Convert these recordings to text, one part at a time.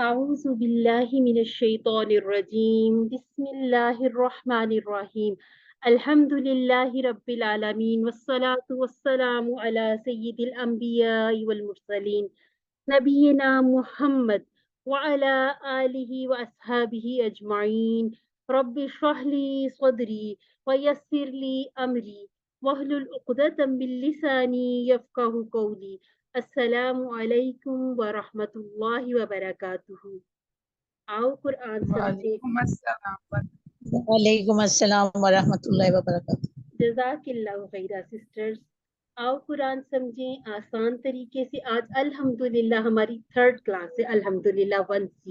أعوذ بالله من الشيطان الرجيم بسم الله الرحمن الرحيم الحمد لله رب العالمين والصلاة والسلام على سيد الأنبياء والمرسلين نبينا محمد وعلى آله وأصحابه أجمعين رب اشرح لي صدري ويسر لي أمري واحلل عقدة من لساني يفقه قولي السلام علیکم ورحمۃ اللہ وبرکاتہ۔ آؤ قرآن سمجھے۔ وعلیکم السلام۔ وعلیکم السلام ورحمۃ اللہ وبرکاتہ۔ جزاک اللہ خیرہ سسٹرز۔ آؤ قرآن سمجھیں آسان طریقے سے۔ آج الحمدللہ ہماری 3rd کلاس ہے، الحمدللہ 1C،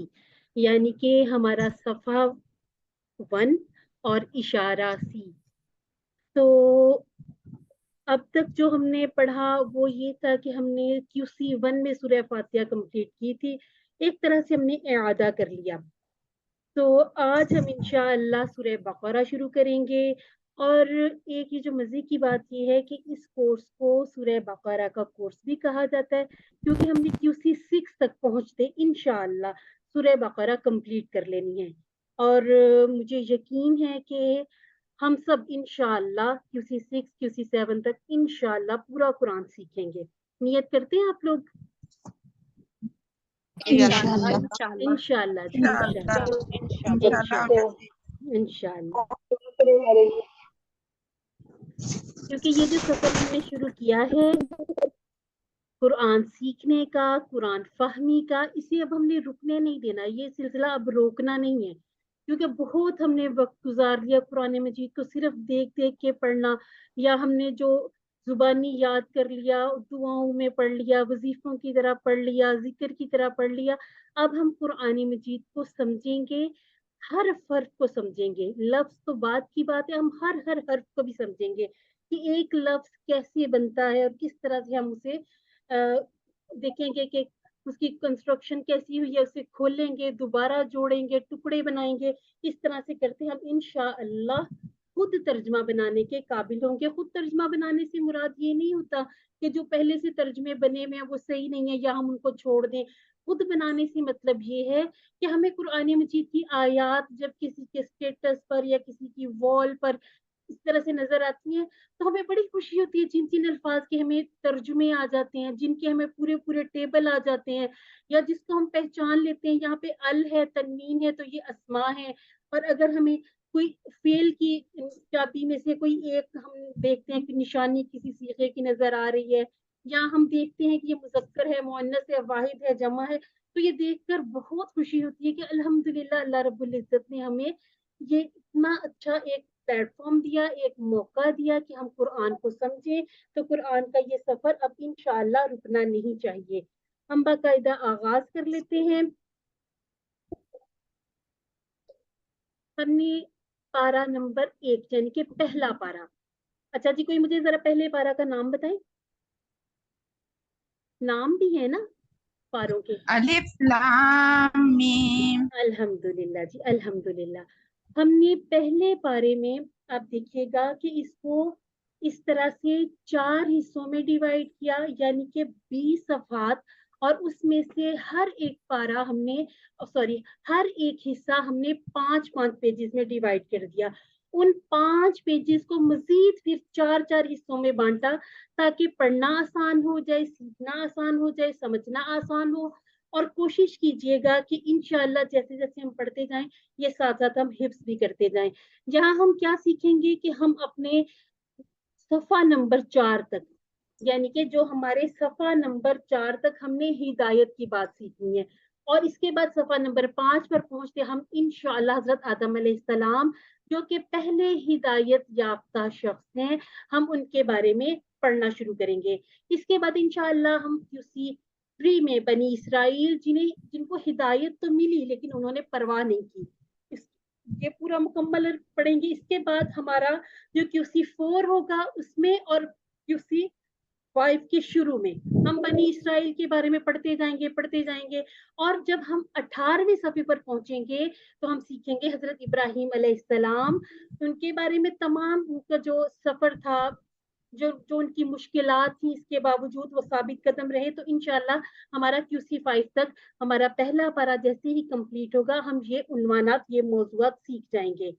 یعنی کہ ہمارا صفحہ 1 اور اشارہ سی۔ تو اب تک جو ہم نے پڑھا وہ یہ تھا کہ ہم نے QC1 میں سورہ فاتحہ کمپلیٹ کی تھی، ایک طرح سے ہم نے اعادہ کر لیا۔ تو آج ہم انشاءاللہ سورہ بقرہ شروع کریں گے، اور ایک یہ جو مزے کی بات یہ ہے کہ اس کورس کو سورہ بقرہ کا کورس بھی کہا جاتا ہے، کیونکہ ہم نے QC6 تک پہنچتے انشاءاللہ سورہ بقرہ کمپلیٹ کر لینی ہے، اور مجھے یقین ہے کہ ہم سب انشاءاللہ QC6 QC7 تک انشاءاللہ پورا قرآن سیکھیں گے۔ نیت کرتے ہیں آپ لوگ؟ انشاءاللہ جی، انشاءاللہ۔ کیونکہ یہ جو سفر ہم نے شروع کیا ہے قرآن سیکھنے کا، قرآن فہمی کا، اسے اب ہم نے رکنے نہیں دینا، یہ سلسلہ اب روکنا نہیں ہے، کیونکہ بہت ہم نے وقت گزار لیا قرآن مجید کو صرف دیکھ دیکھ کے پڑھنا، یا ہم نے جو زبانی یاد کر لیا، دعاؤں میں پڑھ لیا، وظیفوں کی طرح پڑھ لیا، ذکر کی طرح پڑھ لیا۔ اب ہم قرآن مجید کو سمجھیں گے، ہر حرف کو سمجھیں گے، لفظ تو بات کی بات ہے، ہم ہر حرف کو بھی سمجھیں گے کہ ایک لفظ کیسے بنتا ہے اور کس طرح سے ہم اسے دیکھیں گے کہ اس کی کنسٹرکشن کیسی ہوئی ہے، اسے کھولیں گے، دوبارہ جوڑیں گے، ٹکڑے بنائیں گے، اس طرح سے کرتے ہم انشاءاللہ خود ترجمہ بنانے کے قابل ہوں گے۔ خود ترجمہ بنانے سے مراد یہ نہیں ہوتا کہ جو پہلے سے ترجمے بنے ہوئے ہیں وہ صحیح نہیں ہے یا ہم ان کو چھوڑ دیں۔ خود بنانے سے مطلب یہ ہے کہ ہمیں قرآن مجید کی آیات جب کسی کے اسٹیٹس پر یا کسی کی وال پر اس طرح سے نظر آتی ہیں تو ہمیں بڑی خوشی ہوتی ہے، جن جن الفاظ کے ہمیں ترجمے آ جاتے ہیں، جن کے ہمیں پورے پورے ٹیبل آ جاتے ہیں، یا جس کو ہم پہچان لیتے ہیں یہاں پہ ال ہے، تنوین ہے، تو یہ اسماء ہے۔ اور اگر ہمیں کوئی فعل کی چابی میں سے کوئی ایک ہم دیکھتے ہیں کہ نشانی کسی صیغے کی نظر آ رہی ہے، یا ہم دیکھتے ہیں کہ یہ مذکر ہے، مؤنث ہے، واحد ہے، جمع ہے، تو یہ دیکھ کر بہت خوشی ہوتی ہے کہ الحمدللہ اللہ رب العزت نے ہمیں یہ اتنا اچھا ایک پلیٹ فارم دیا، ایک موقع دیا کہ ہم قرآن کو سمجھیں۔ تو قرآن کا یہ سفر اب انشاءاللہ رکنا نہیں چاہیے۔ ہم باقاعدہ آغاز کر لیتے ہیں۔ ہم نے پارہ نمبر 1 یعنی کہ پہلا پارہ۔ اچھا جی، کوئی مجھے ذرا پہلے پارہ کا نام بتائیں، نام بھی ہے نا پاروں کے؟ الف لام میم۔ الحمدللہ جی، الحمدللہ۔ ہم نے پہلے پارے میں آپ دیکھیے گا کہ اس کو اس طرح سے 4 حصوں میں ڈیوائڈ کیا، یعنی کہ 20 صفحات، اور اس میں سے ہر ایک پارہ ہم نے ہر ایک حصہ ہم نے 5 پیجز میں ڈیوائڈ کر دیا۔ ان 5 پیجز کو مزید پھر 4 حصوں میں بانٹا تاکہ پڑھنا آسان ہو جائے، سیکھنا آسان ہو جائے، سمجھنا آسان ہو، اور کوشش کیجئے گا کہ انشاءاللہ جیسے جیسے ہم پڑھتے جائیں یہ ساتھ ساتھ ہم حفظ بھی کرتے جائیں۔ یہاں ہم کیا سیکھیں گے کہ ہم اپنے صفحہ نمبر 4 تک، یعنی کہ جو ہمارے صفحہ نمبر 4 تک ہم نے ہدایت کی بات سیکھنی ہے، اور اس کے بعد صفحہ نمبر 5 پر پہنچتے ہم انشاءاللہ حضرت آدم علیہ السلام جو کہ پہلے ہدایت یافتہ شخص ہیں، ہم ان کے بارے میں پڑھنا شروع کریں گے۔ اس کے بعد انشاءاللہ ہم QC3 میں بنی اسرائیل جن کو ہدایت تو ملی لیکن انہوں نے پرواہ نہیں کی، یہ پورا مکمل پڑھیں گے۔ اس کے بعد ہمارا جو QC4 ہوگا اس میں اور QC5 کے شروع میں ہم بنی اسرائیل کے بارے میں پڑھتے جائیں گے، اور جب ہم 18ویں صفحے پر پہنچیں گے تو ہم سیکھیں گے حضرت ابراہیم علیہ السلام، ان کے بارے میں تمام ان کا جو سفر تھا جو ان کی مشکلات تھیں اس کے باوجود وہ ثابت قدم رہے. تو انشاءاللہ ہمارا QC5 تک ہمارا پہلا پارا جیسے ہی کمپلیٹ ہوگا ہم یہ عنوانات یہ موضوعات سیکھ جائیں گے.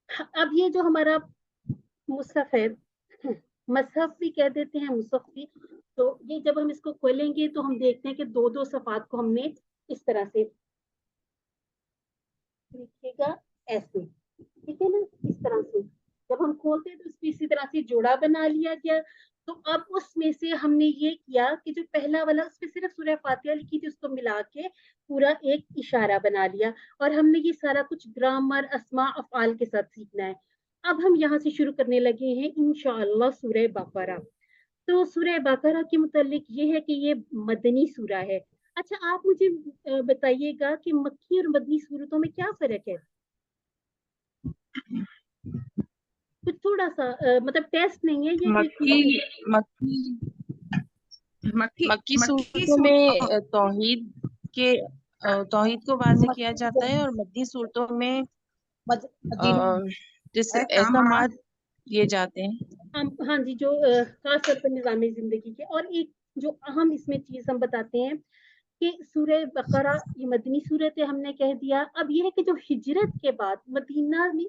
اب یہ جو ہمارا مصحف ہے, مصحف بھی کہہ دیتے ہیں مصحف بھی, تو یہ جب ہم اس کو کھولیں گے تو ہم دیکھتے ہیں کہ دو دو صفحات کو ہم نے اس طرح سے لکھے گا ایسے, ٹھیک ہے نا, اس طرح سے جب ہم کھولتے ہیں تو اس کو اسی طرح سے جوڑا بنا لیا گیا. تو اب اس میں سے ہم نے یہ کیا کہ جو پہلا والا اس پہ صرف سورہ فاتحہ لکھی تھی اس کو ملا کے پورا ایک اشارہ بنا لیا, اور ہم نے یہ سارا کچھ گرامر اسماء افعال کے ساتھ سیکھنا ہے. اب ہم یہاں سے شروع کرنے لگے ہیں انشاءاللہ سورہ بقرہ. تو سورہ بقرہ کے متعلق یہ ہے کہ یہ مدنی سورہ ہے. اچھا آپ مجھے بتائیے گا کہ مکی اور مدنی سورتوں میں کیا فرق ہے؟ کچھ تھوڑا سا مطلب ٹیسٹ نہیں ہے یہ, مکی صورتوں میں توحید کو واضح کیا جاتا ہے, اور مدنی صورتوں میں جس احکامات دیے جاتے ہیں. ہاں جی, جو خاص طور پر نظام زندگی کے. اور ایک جو اہم اس میں چیز ہم بتاتے ہیں کہ سورہ بقرہ یہ مدنی صورت ہے, ہم نے کہہ دیا. اب یہ ہے کہ جو ہجرت کے بعد مدینہ میں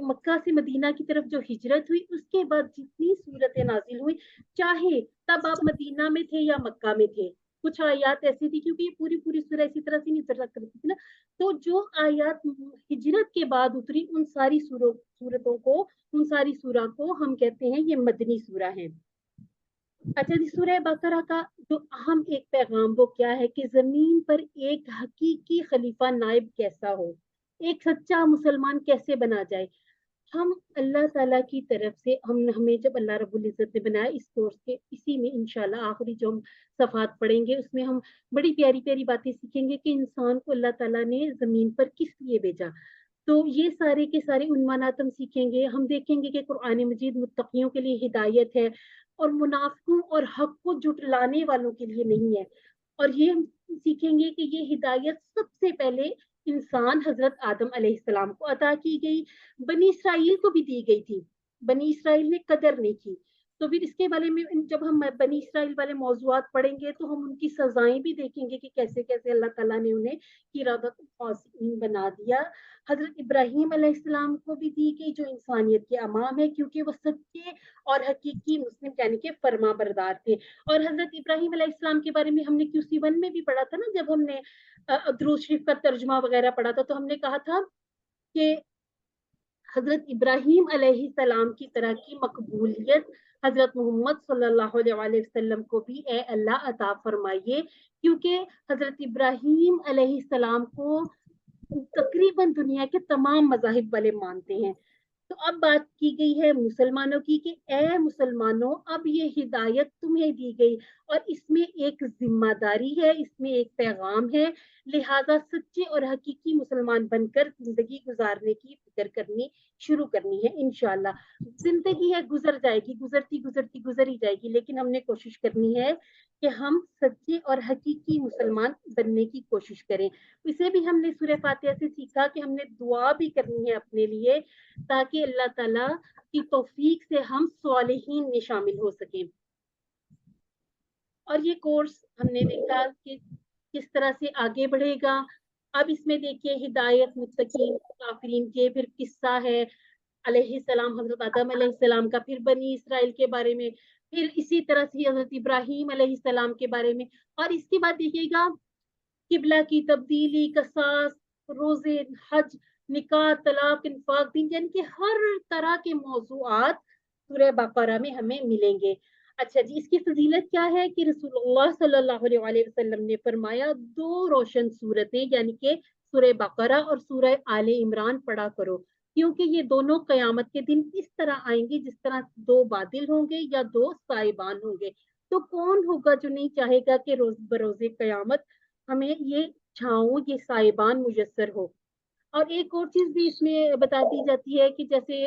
مکہ سے مدینہ کی طرف جو ہجرت ہوئی اس کے بعد جتنی صورتیں نازل ہوئی, چاہے تب آپ مدینہ میں تھے یا مکہ میں تھے, کچھ آیات ایسی تھی کیونکہ یہ پوری سورہ اسی طرح سے نہیں اتر کرتی تھی نا, تو جو آیات ہجرت کے بعد اتری ان ساری صورتوں کو, ان ساری سورہ کو ہم کہتے ہیں یہ مدنی سورہ ہیں. اچھا جی, سورہ بقرہ کا جو اہم ایک پیغام وہ کیا ہے کہ زمین پر ایک حقیقی خلیفہ نائب کیسا ہو, ایک سچا مسلمان کیسے بنا جائے. ہم اللہ تعالیٰ کی طرف سے ہمیں جب اللہ رب العزت نے بنایا اس کورس کے, اسی میں انشاءاللہ آخری جو ہم صفحات پڑھیں گے اس میں ہم بڑی پیاری پیاری باتیں سیکھیں گے کہ انسان کو اللہ تعالیٰ نے زمین پر کس لیے بھیجا. تو یہ سارے کے سارے عنوانات ہم سیکھیں گے. ہم دیکھیں گے کہ قرآن مجید متقیوں کے لیے ہدایت ہے اور منافقوں اور حق کو جھٹلانے والوں کے لیے نہیں ہے. اور یہ ہم سیکھیں گے کہ یہ ہدایت سب سے پہلے انسان حضرت آدم علیہ السلام کو عطا کی گئی, بنی اسرائیل کو بھی دی گئی تھی, بنی اسرائیل نے قدر نہیں کی. تو پھر اس کے بارے میں جب ہم بنی اسرائیل والے موضوعات پڑھیں گے تو ہم ان کی سزائیں بھی دیکھیں گے کہ کیسے کیسے اللہ تعالیٰ نے انہیں قرادت خاسئین بنا دیا. حضرت ابراہیم علیہ السلام کو بھی دی گئی جو انسانیت کے امام ہے کیونکہ وہ سچے اور حقیقی مسلم یعنی کہ فرما بردار تھے. اور حضرت ابراہیم علیہ السلام کے بارے میں ہم نے QC1 میں بھی پڑھا تھا نا, جب ہم نے درود شریف کا ترجمہ وغیرہ پڑھا تھا, تو ہم نے کہا تھا کہ حضرت ابراہیم علیہ السلام کی طرح کی مقبولیت حضرت محمد صلی اللہ علیہ وسلم کو بھی اے اللہ عطا فرمائیے, کیونکہ حضرت ابراہیم علیہ السلام کو تقریباً دنیا کے تمام مذاہب والے مانتے ہیں. تو اب بات کی گئی ہے مسلمانوں کی کہ اے مسلمانوں, اب یہ ہدایت تمہیں دی گئی اور اس میں ایک ذمہ داری ہے, اس میں ایک پیغام ہے, لہذا سچے اور حقیقی مسلمان بن کر زندگی گزارنے کی فکر کرنی شروع کرنی ہے. انشاءاللہ زندگی ہے گزر جائے گی, گزرتی گزرتی گزر ہی جائے گی, لیکن ہم نے کوشش کرنی ہے کہ ہم سچے اور حقیقی مسلمان بننے کی کوشش کریں. اسے بھی ہم نے سورہ فاتحہ سے سیکھا کہ ہم نے دعا بھی کرنی ہے اپنے لیے تاکہ اللہ تعالیٰ کی توفیق سے ہم صالحین میں شامل ہو سکیں. اور یہ کورس ہم نے دیکھا کہ کس طرح سے آگے بڑھے گا. اب اس میں دیکھیے ہدایت متقین کافرین کے, پھر قصہ ہے علیہ السلام حضرت آدم علیہ السلام کا, پھر بنی اسرائیل کے بارے میں, پھر اسی طرح سے حضرت ابراہیم علیہ السلام کے بارے میں, اور اس کے بعد دیکھیے گا قبلہ کی تبدیلی, قصاص, روزے, حج, نکاح, طلاق, انفاق, دین, یعنی کہ ہر طرح کے موضوعات سورہ بقرہ میں ہمیں ملیں گے. اچھا جی, اس کی فضیلت کیا ہے کہ رسول اللہ صلی اللہ علیہ وسلم نے فرمایا 2 روشن سورتیں یعنی کہ سورہ بقرہ اور سورہ آل عمران پڑھا کرو, کیونکہ یہ دونوں قیامت کے دن اس طرح آئیں گی جس طرح 2 بادل ہوں گے یا 2 سائبان ہوں گے. تو کون ہوگا جو نہیں چاہے گا کہ روز بروز قیامت ہمیں یہ چھاؤں, یہ سائبان میسر ہو. اور ایک اور چیز بھی اس میں بتا دی جاتی ہے کہ جیسے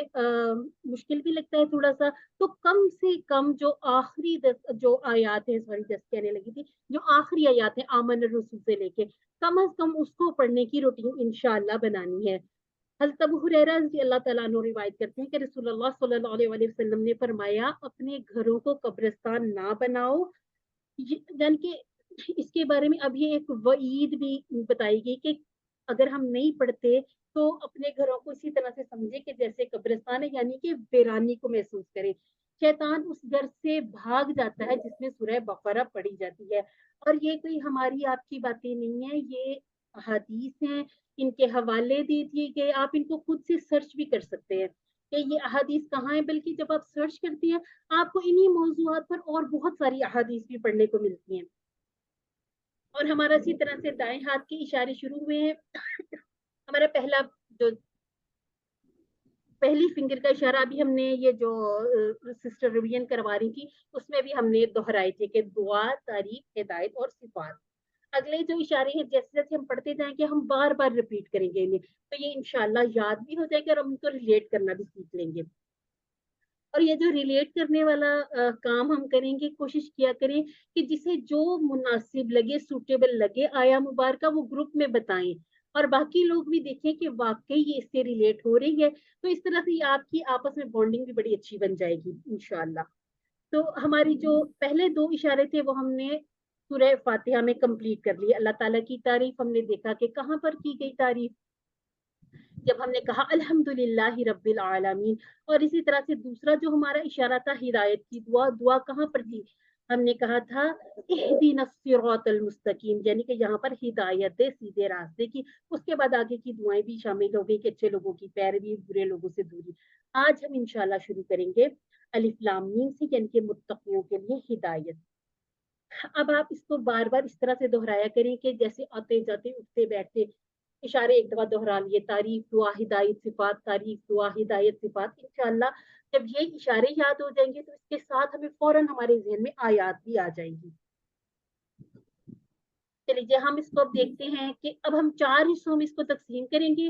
مشکل بھی لگتا ہے تھوڑا سا, تو کم سے کم جو آخری جو آیات ہیں, کہنے لگی تھی, جو آخری آیات ہیں آمن الرسول سے لے کے, کم از کم اس کو پڑھنے کی روٹین انشاءاللہ بنانی ہے. हज़रत अबू हुरैरा रज़ी अल्लाह ताला अन्हु रिवायत करते हैं कि रसूलुल्लाह सल्लल्लाहु अलैहि वसल्लम ने फरमाया, अपने घरों को कब्रिस्तान ना बनाओ। यानी कि इसके बारे में अब ये एक वईद भी बताई गई कि अगर हम नहीं पढ़ते तो अपने घरों को इसी तरह से समझे कि जैसे कब्रिस्तान है, यानी कि वीरानी को महसूस करें। शैतान उस घर से भाग जाता है जिसमें सूरह बकरा पढ़ी जाती है। और ये कोई हमारी आपकी बातें नहीं है, ये हदीस हैं, इनके हवाले दे दिए गए, आप इनको खुद से सर्च भी कर सकते हैं कि ये अहादीस कहाँ है। बल्कि जब आप सर्च करती हैं आपको इन्हीं मौजूआत पर और बहुत सारी अहादीस भी पढ़ने को मिलती हैं। और हमारा इसी तरह से दाएं हाथ के इशारे शुरू हुए हैं। हमारा पहला जो पहली फिंगर का इशारा अभी हमने ये जो सिस्टर रिवीजन करवा रही थी उसमें भी हमने दोहराए थे कि दुआ, तारीफ, हिदायत और सिफात। अगले जो इशारे हैं जैसे जैसे हम पढ़ते जाएंगे हम बार बार रिपीट करेंगे इन्हें, तो ये इंशाल्लाह याद भी हो जाएगा और हम इनको रिलेट करना भी सीख लेंगे। और ये जो रिलेट करने वाला काम हम करेंगे, कोशिश किया करें कि जिसे जो मुनासिब लगे, सूटेबल लगे आया मुबारका, वो ग्रुप में बताएं और बाकी लोग भी देखें कि वाकई ये इससे रिलेट हो रही है। तो इस तरह से आपकी आपस में बॉन्डिंग भी बड़ी अच्छी बन जाएगी इंशाल्लाह। तो हमारी जो पहले दो इशारे थे वो हमने सूरह फातिहा में कंप्लीट कर लिए। अल्लाह ताला की तारीफ हमने देखा कि कहाँ पर की गई तारीफ, जब हमने कहा अल्हम्दुलिल्लाहि रब्बिल आलमीन। और इसी तरह से दूसरा जो हमारा इशारा था हिदायत की दुआ, दुआ कहाँ पर थी, हमने कहा था इहदिनस सिरातल मुस्तकीम, यानी कि यहाँ पर हिदायत दे सीधे रास्ते की। उसके बाद आगे की दुआएं भी शामिल हो गई कि अच्छे लोगों की पैरवी, बुरे लोगों से दूरी। आज हम इंशाल्लाह शुरू करेंगे अलिफ लाम मीम से, यानी कि मुत्तकियों के लिए हिदायत। अब आप इसको बार बार इस तरह से दोहराया करें कि जैसे आते जाते उठते बैठते इशारे एक दफा दोहरा लिए, तारीफ दुआ हिदायत सिफात, तारीफ दुआ हिदायत सिफात। इंशाल्लाह जब ये इशारे याद हो जाएंगे तो इसके साथ हमें फौरन हमारे जहन में आयात भी आ जाएंगी। चलिए हम इसको अब देखते हैं कि अब हम चार हिस्सों में इसको तकसीम करेंगे।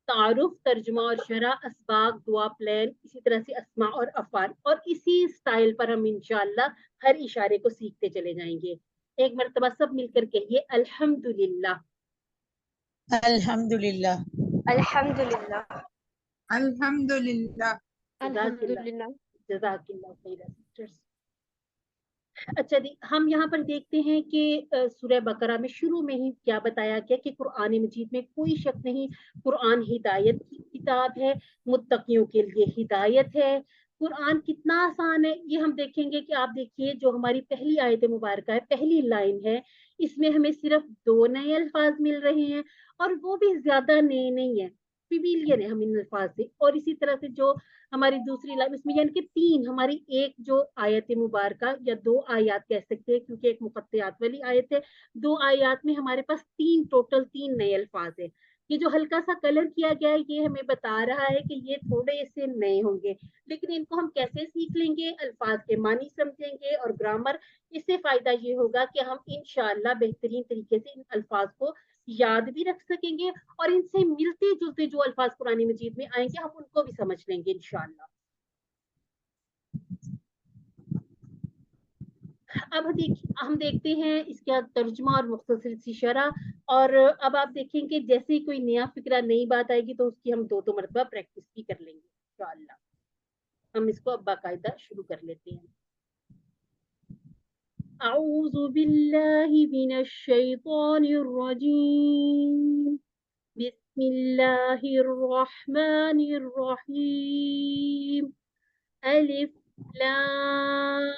तारुफ, तर्जुमा और शरह, असबाग, दुआ, प्लान, इसी तरह से अस्मा और अफाल। और इसी स्टाइल पर हम इंशाल्लाह हर इशारे को सीखते चले जाएंगे। एक मर्तबा सब मिलकर कहिए अल्हम्दुलिल्लाह, अल्हम्दुलिल्लाह, अल्हम्दुलिल्लाह, अल्हम्दुलिल्लाह, अल्हम्दुलिल्लाह। जज़ाकिल्लाह खैरन सिस्टर्स। अच्छा जी, हम यहाँ पर देखते हैं कि सूरह बकरा में शुरू में ही क्या बताया गया कि कुरान मजीद में कोई शक नहीं, कुरान हिदायत की किताब है, मुत्तकियों के लिए हिदायत है। कुरान कितना आसान है ये हम देखेंगे कि आप देखिए जो हमारी पहली आयत मुबारक है, पहली लाइन है, इसमें हमें सिर्फ 2 नए अल्फाज मिल रहे हैं और वो भी ज्यादा नए नहीं है, सिविलियन है हम इन अल्फाज से। और इसी तरह से जो हमारी दूसरी लाइन इसमें यानी कि तीन, हमारी एक जो आयत मुबारक या दो आयत कह सकते हैं क्योंकि एक मुकत्तियात वाली आयत है, दो आयत में हमारे पास तीन, टोटल 3 नए अल्फाज है। ये जो हल्का सा कलर किया गया है ये हमें बता रहा है कि ये थोड़े से नए होंगे, लेकिन इनको हम कैसे सीख लेंगे, अल्फाज के मानी समझेंगे और ग्रामर। इससे फायदा ये होगा कि हम इंशाअल्लाह बेहतरीन तरीके से इन अल्फाज को याद भी रख सकेंगे और इनसे मिलते जुलते जो अल्फाज कुरान मजीद में आएंगे हम उनको भी समझ लेंगे इंशाअल्लाह। अब हम देखते हैं इसका तर्जुमा और मुख्तसर सी शरह। और अब आप देखेंगे जैसे ही कोई नया फिक्रा, नई बात आएगी तो उसकी हम दो मरतबा प्रैक्टिस भी कर लेंगे इंशाअल्लाह। हम इसको अब बाकायदा शुरू कर लेते हैं। अऊज़ु बिल्लाहि मिनश शैतानिर रजीम, बिस्मिल्लाहिर रहमानिर रहीम, अलिफ लाम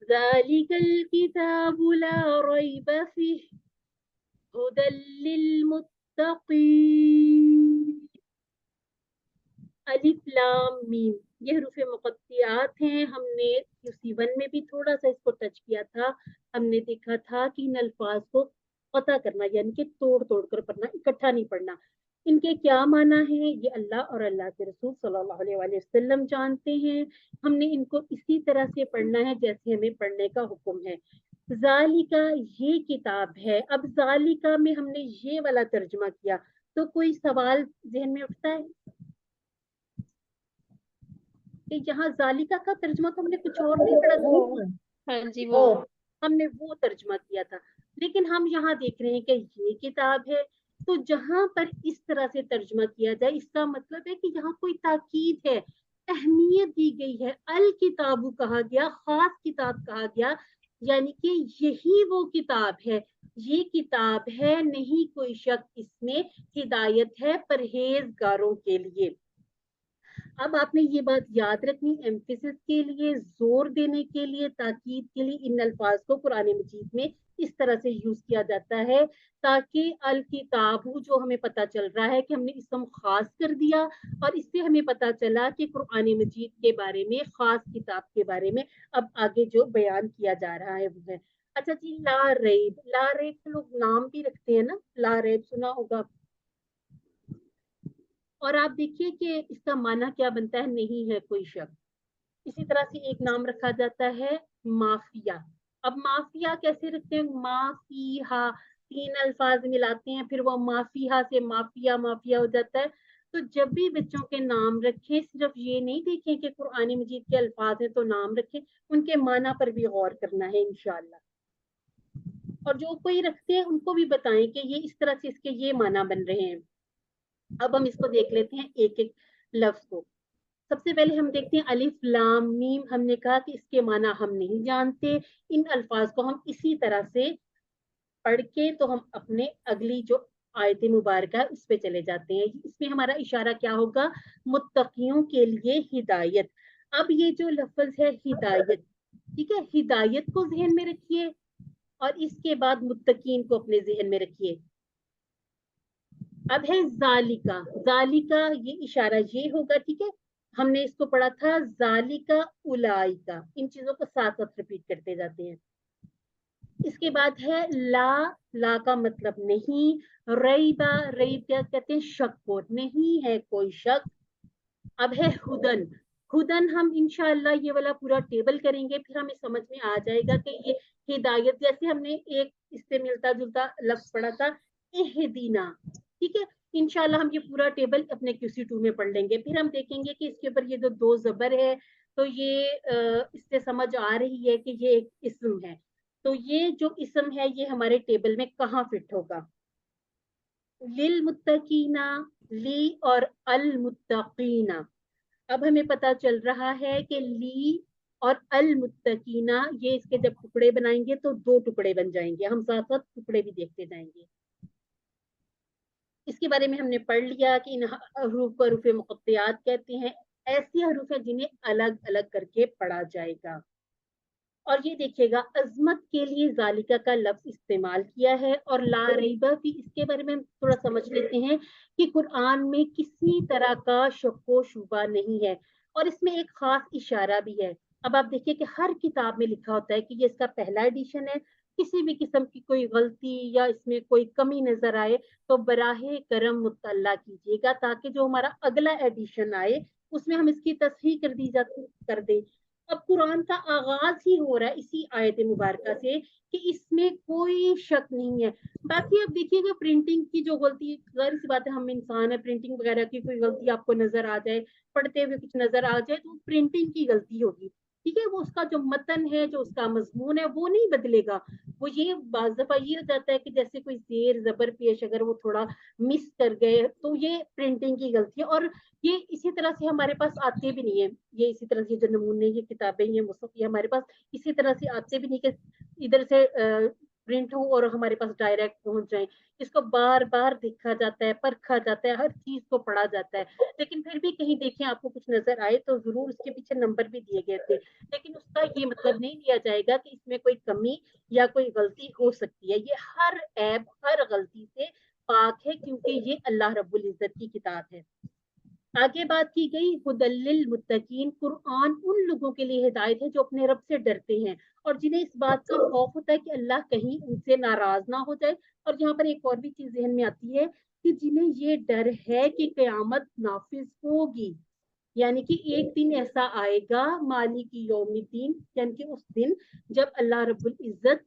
ज़ालिकल किताबु ला रैब फीह हुदल लिलमुत्तक़ीन। अलिफ लाम मीम ये हरूफ मुक़त्तियात हैं। हमने यूसी 1 में भी थोड़ा सा इसको टच किया था। हमने देखा था कि इन अल्फाज को पता करना यानी कि तोड़ तोड़ कर पढ़ना, इकट्ठा नहीं पढ़ना। इनके क्या माना है ये अल्लाह और अल्लाह के रसूल सल्लल्लाहु अलैहि वसल्लम जानते हैं। हमने इनको इसी तरह से पढ़ना है जैसे हमें पढ़ने का हुक्म है। ज़ालिका ये किताब है। अब ज़ालिका में हमने ये वाला तर्जुमा किया तो कोई सवाल जहन में उठता है कि यहाँ ज़ालिका का तर्जुमा तो हमने कुछ और नहीं पढ़ा था। हाँ जी, वो ہم نے وہ ترجمہ کیا تھا. لیکن ہم یہاں دیکھ رہے ہیں کہ یہ کتاب ہے. تو جہاں پر اس طرح سے ترجمہ کیا جائے اس کا مطلب ہے کہ یہاں کوئی تاکید ہے, اہمیت دی گئی ہے, الکتاب کہا گیا, خاص کتاب کہا گیا, یعنی کہ یہی وہ کتاب ہے, یہ کتاب ہے, نہیں کوئی شک اس میں ہدایت ہے پرہیزگاروں کے لیے. اب آپ نے یہ بات یاد رکھنی, ایمفیسس کے لیے, زور دینے کے لیے, تاکید کے لیے ان الفاظ کو قرآن مجید میں اس طرح سے یوز کیا جاتا ہے تاکہ الکتاب جو ہمیں پتہ چل رہا ہے کہ ہم نے اسم خاص کر دیا, اور اس سے ہمیں پتہ چلا کہ قرآن مجید کے بارے میں, خاص کتاب کے بارے میں اب آگے جو بیان کیا جا رہا ہے وہ ہے. اچھا جی, لا ریب, لا ریب لوگ نام بھی رکھتے ہیں نا, لا ریب سنا ہوگا. اور آپ دیکھیے کہ اس کا معنی کیا بنتا ہے, نہیں ہے کوئی شک. اسی طرح سے ایک نام رکھا جاتا ہے مافیا. اب مافیا کیسے رکھتے ہیں, مافیہا, 3 الفاظ ملاتے ہیں پھر وہ مافیہا سے مافیا مافیا ہو جاتا ہے. تو جب بھی بچوں کے نام رکھیں صرف یہ نہیں دیکھیں کہ قرآن مجید کے الفاظ ہیں تو نام رکھیں, ان کے معنی پر بھی غور کرنا ہے انشاءاللہ. اور جو کوئی رکھتے ہیں ان کو بھی بتائیں کہ یہ اس طرح سے اس کے یہ معنی بن رہے ہیں. اب ہم اس کو دیکھ لیتے ہیں ایک ایک لفظ کو. سب سے پہلے ہم دیکھتے ہیں الف لام میم. ہم نے کہا کہ اس کے معنی ہم نہیں جانتے, ان الفاظ کو ہم اسی طرح سے پڑھ کے تو ہم اپنے اگلی جو آیت مبارکہ اس پہ چلے جاتے ہیں. اس میں ہمارا اشارہ کیا ہوگا, متقیوں کے لیے ہدایت. اب یہ جو لفظ ہے ہدایت, ٹھیک ہے, ہدایت کو ذہن میں رکھیے اور اس کے بعد متقین کو اپنے ذہن میں رکھیے. اب ہے ذالکا, ذالکا یہ اشارہ یہ ہوگا, ٹھیک ہے. ہم نے اس کو پڑھا تھا ذالکا اولائکا, ان چیزوں کو ساتھ ساتھ ریپیٹ کرتے جاتے ہیں. اس کے بعد ہے لا, لا کا مطلب نہیں. ریبا, ریب کیا کہتے ہیں, شک کو, نہیں ہے کوئی شک. اب ہے ہدن, ہدن ہم انشاءاللہ یہ والا پورا ٹیبل کریں گے, پھر ہمیں سمجھ میں آ جائے گا کہ یہ ہدایت, جیسے ہم نے ایک اس سے ملتا جلتا لفظ پڑھا تھا اہدینا, ٹھیک ہے. انشاءاللہ ہم یہ پورا ٹیبل اپنے QC2 میں پڑھ لیں گے. پھر ہم دیکھیں گے کہ اس کے اوپر یہ جو 2 زبر ہے تو یہ اس سے سمجھ آ رہی ہے کہ یہ ایک اسم ہے. تو یہ جو اسم ہے یہ ہمارے ٹیبل میں کہاں فٹ ہوگا. للمتقینا, لی اور المتقینا. اب ہمیں پتا چل رہا ہے کہ لی اور المتقینا یہ اس کے جب ٹکڑے بنائیں گے تو 2 ٹکڑے بن جائیں گے. ہم ساتھ ساتھ ٹکڑے بھی دیکھتے جائیں گے. اس کے بارے میں ہم نے پڑھ لیا کہ ان حروف کو حروف مقطعات کہتے ہیں. ایسی حروف ہیں جنہیں الگ الگ کر کے پڑھا جائے گا. اور یہ دیکھیے گا عظمت کے لیے ذالکہ کا لفظ استعمال کیا ہے, اور لا ریبہ بھی. اس کے بارے میں ہم تھوڑا سمجھ لیتے ہیں کہ قرآن میں کسی طرح کا شک و شبہ نہیں ہے, اور اس میں ایک خاص اشارہ بھی ہے. اب آپ دیکھیے کہ ہر کتاب میں لکھا ہوتا ہے کہ یہ اس کا پہلا ایڈیشن ہے. کسی بھی قسم کی کوئی غلطی یا اس میں کوئی کمی نظر آئے تو براہ کرم مطلع کیجیے گا, تاکہ جو ہمارا اگلا ایڈیشن آئے اس میں ہم اس کی تصحیح کر دیں. اب قرآن کا آغاز ہی ہو رہا ہے اسی آیت مبارکہ سے کہ اس میں کوئی شک نہیں ہے. باقی اب دیکھیے گا پرنٹنگ کی جو غلطی, ظاہر سی بات ہے ہم انسان ہے, پرنٹنگ وغیرہ کی کوئی غلطی آپ کو نظر آ جائے, پڑھتے ہوئے کچھ نظر آ جائے تو پرنٹنگ کی غلطی ہوگی, ٹھیک ہے. وہ اس کا جو متن ہے, جو اس کا مضمون ہے وہ نہیں بدلے گا. وہ یہ بعض دفعہ یہ ہو جاتا ہے کہ جیسے کوئی زیر زبر پیش اگر وہ تھوڑا مس کر گئے تو یہ پرنٹنگ کی غلطی ہے. اور یہ اسی طرح سے ہمارے پاس آتے بھی نہیں ہے, یہ اسی طرح سے جو نمونے, یہ کتابیں, یہ مصحف, یہ ہمارے پاس اسی طرح سے آتے بھی نہیں کہ ادھر سے پرنٹ ہو اور ہمارے پاس ڈائریکٹ پہنچ جائیں. اس کو بار بار دیکھا جاتا ہے, پرکھا جاتا ہے, ہر چیز کو پڑھا جاتا ہے. لیکن پھر بھی کہیں دیکھیں آپ کو کچھ نظر آئے تو ضرور اس کے پیچھے نمبر بھی دیے گئے تھے, لیکن اس کا یہ مطلب نہیں لیا جائے گا کہ اس میں کوئی کمی یا کوئی غلطی ہو سکتی ہے. یہ ہر عیب, ہر غلطی سے پاک ہے, کیونکہ یہ اللہ رب العزت کی کتاب ہے. آگے بات کی گئی ہدی للمتقین, قرآن ان لوگوں کے لیے ہدایت ہے جو اپنے رب سے ڈرتے ہیں اور جنہیں اس بات کا خوف ہوتا ہے کہ اللہ کہیں ان سے ناراض نہ ہو جائے. اور یہاں پر ایک اور بھی چیز ذہن میں آتی ہے کہ جنہیں یہ ڈر ہے کہ قیامت نافذ ہوگی, یعنی کہ ایک دن ایسا آئے گا مالک یوم الدین, یعنی کہ اس دن جب اللہ رب العزت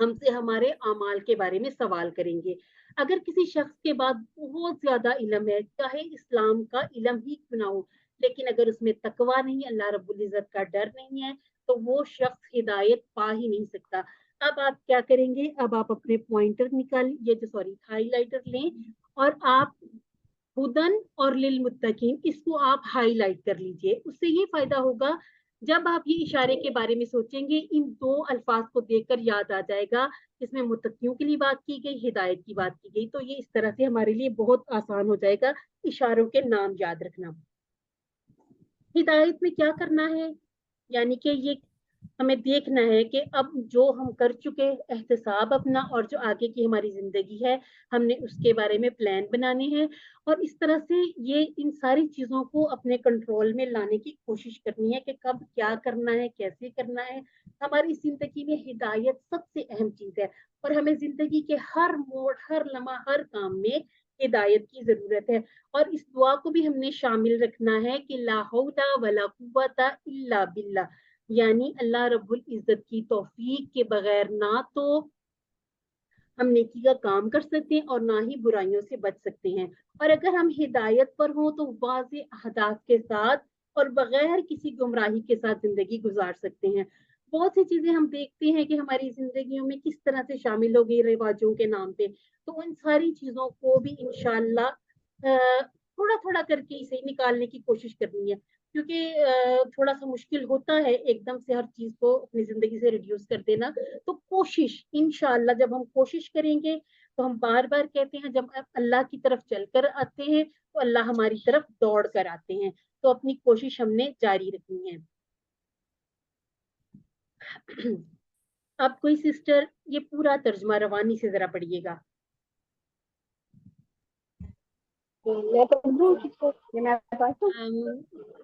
ہم سے ہمارے اعمال کے بارے میں سوال کریں گے. اگر کسی شخص کے بعد بہت زیادہ علم ہے, چاہے اسلام کا علم ہی کیوں نہ ہو, लेकिन अगर उसमें तकवा नहीं, अल्लाह रब्बुल इज्जत का डर नहीं है, तो वो शख्स हिदायत पा ही नहीं सकता। अब आप क्या करेंगे, अब आप अपने पॉइंटर निकाल, ये जो सॉरी हाईलाइटर लें और आप हुदन और लिल मुत्तकीन इसको आप हाईलाइट कर लीजिए। उससे ये फायदा होगा, जब आप ये इशारे के बारे में सोचेंगे, इन दो अल्फाज को देखकर याद आ जाएगा, इसमें मुत्तकियों के लिए बात की गई, हिदायत की बात की गई। तो ये इस तरह से हमारे लिए बहुत आसान हो जाएगा इशारों के नाम याद रखना। हिदायत में क्या करना है, यानी कि ये हमें देखना है कि अब जो हम कर चुके एहतसाब अपना और जो आगे की हमारी जिंदगी है, हमने उसके बारे में प्लान बनाने हैं और इस तरह से ये इन सारी चीजों को अपने कंट्रोल में लाने की कोशिश करनी है कि कब क्या करना है, कैसे करना है। हमारी जिंदगी में हिदायत सबसे अहम चीज है और हमें जिंदगी के हर मोड़, हर लम्हा, हर काम में हिदायत की जरूरत है। और इस दुआ को भी हमने शामिल रखना है कि ला हौला वला कुव्वता इल्ला बिल्लाह, यानी अल्लाह रब्बुल इज्जत की तौफीक के बगैर ना तो हम नेकी का काम कर सकते हैं और ना ही बुराइयों से बच सकते हैं। और अगर हम हिदायत पर हों तो वाज़े अहदाफ के साथ और बगैर किसी गुमराही के साथ जिंदगी गुजार सकते हैं। बहुत सी चीजें हम देखते हैं कि हमारी जिंदगियों में किस तरह से शामिल हो गई रिवाजों के नाम पे, तो उन सारी चीजों को भी इंशाल्लाह थोड़ा थोड़ा करके इसे निकालने की कोशिश करनी है, क्योंकि थोड़ा सा मुश्किल होता है एकदम से हर चीज को अपनी जिंदगी से रिड्यूस कर देना। तो कोशिश इंशाल्लाह जब हम कोशिश करेंगे, तो हम बार बार कहते हैं जब आप अल्लाह की तरफ चलकर आते हैं तो अल्लाह हमारी तरफ दौड़ कर आते हैं। तो अपनी कोशिश हमने जारी रखनी है। अब कोई सिस्टर ये पूरा तर्जमा रवानी से जरा पढ़िएगा। मैं पढ़ूं किसको? ये मैं पढ़ूं?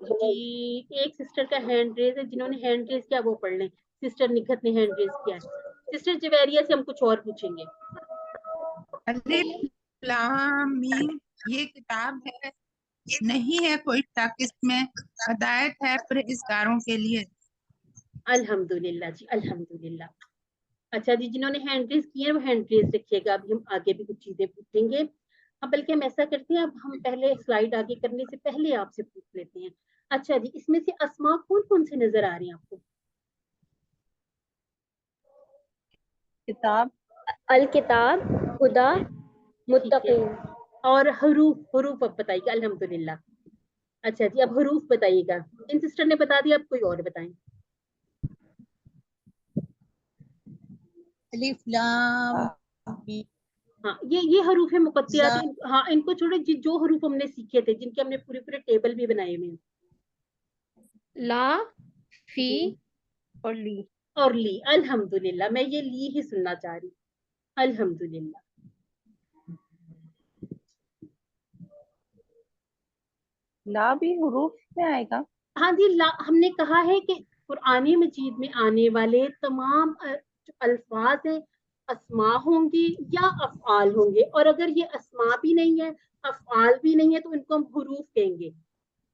जी, एक सिस्टर का हैंड रेज है, जिन्होंने हैंड रेज किया वो पढ़ लें। सिस्टर निखत ने हैंड रेज किया है। सिस्टर जवेरिया से हम कुछ और पूछेंगे। अलिफ लाम मीम ये किताब है, नहीं है कोई शक इसमें, हदायत है परहेजगारों के लिए। अल्हम्दुलिल्लाह जी, अल्हम्दुलिल्लाह। अच्छा जी, जिन्होंने हैंड रेज किए हैं वो हैंड रेज रखिएगा। अभी हम आगे भी कुछ चीजें पूछेंगे। अब बल्कि हम ऐसा करते हैं, अब हम पहले स्लाइड आगे करने से पहले आपसे पूछ लेते हैं। अच्छा जी, इसमें से अस्मा कौन कौन से नजर आ रहे हैं आपको? किताब, अल किताब, हुदा, मुत्तकीन। और हरूफ, हरूफ अब बताइएगा। अल्हम्दुलिल्लाह। अच्छा जी, अब हरूफ बताइएगा। इन सिस्टर ने बता दिया, अब कोई और बताएं। अलिफ लाम मीम। हाँ, ये हरूफ है मुकत्तियात। हाँ, इनको छोड़े, जो हरूफ हमने सीखे थे, जिनके हमने पूरे पूरे टेबल भी बनाए हुए हैं। ला, फी और ली। और ली, अल्हम्दुलिल्लाह। मैं ये ली ही सुनना चाह रही। अल्हम्दुलिल्लाह। ला भी हुरूफ में आएगा। हाँ जी, ला हमने कहा है कि कुरान मजीद में आने वाले तमाम जो अल्फाज हैं, अस्मा होंगे या अफ़आल होंगे। और अगर ये अस्मा भी नहीं है, अफ़आल भी नहीं है, तो इनको हम हुरूफ कहेंगे।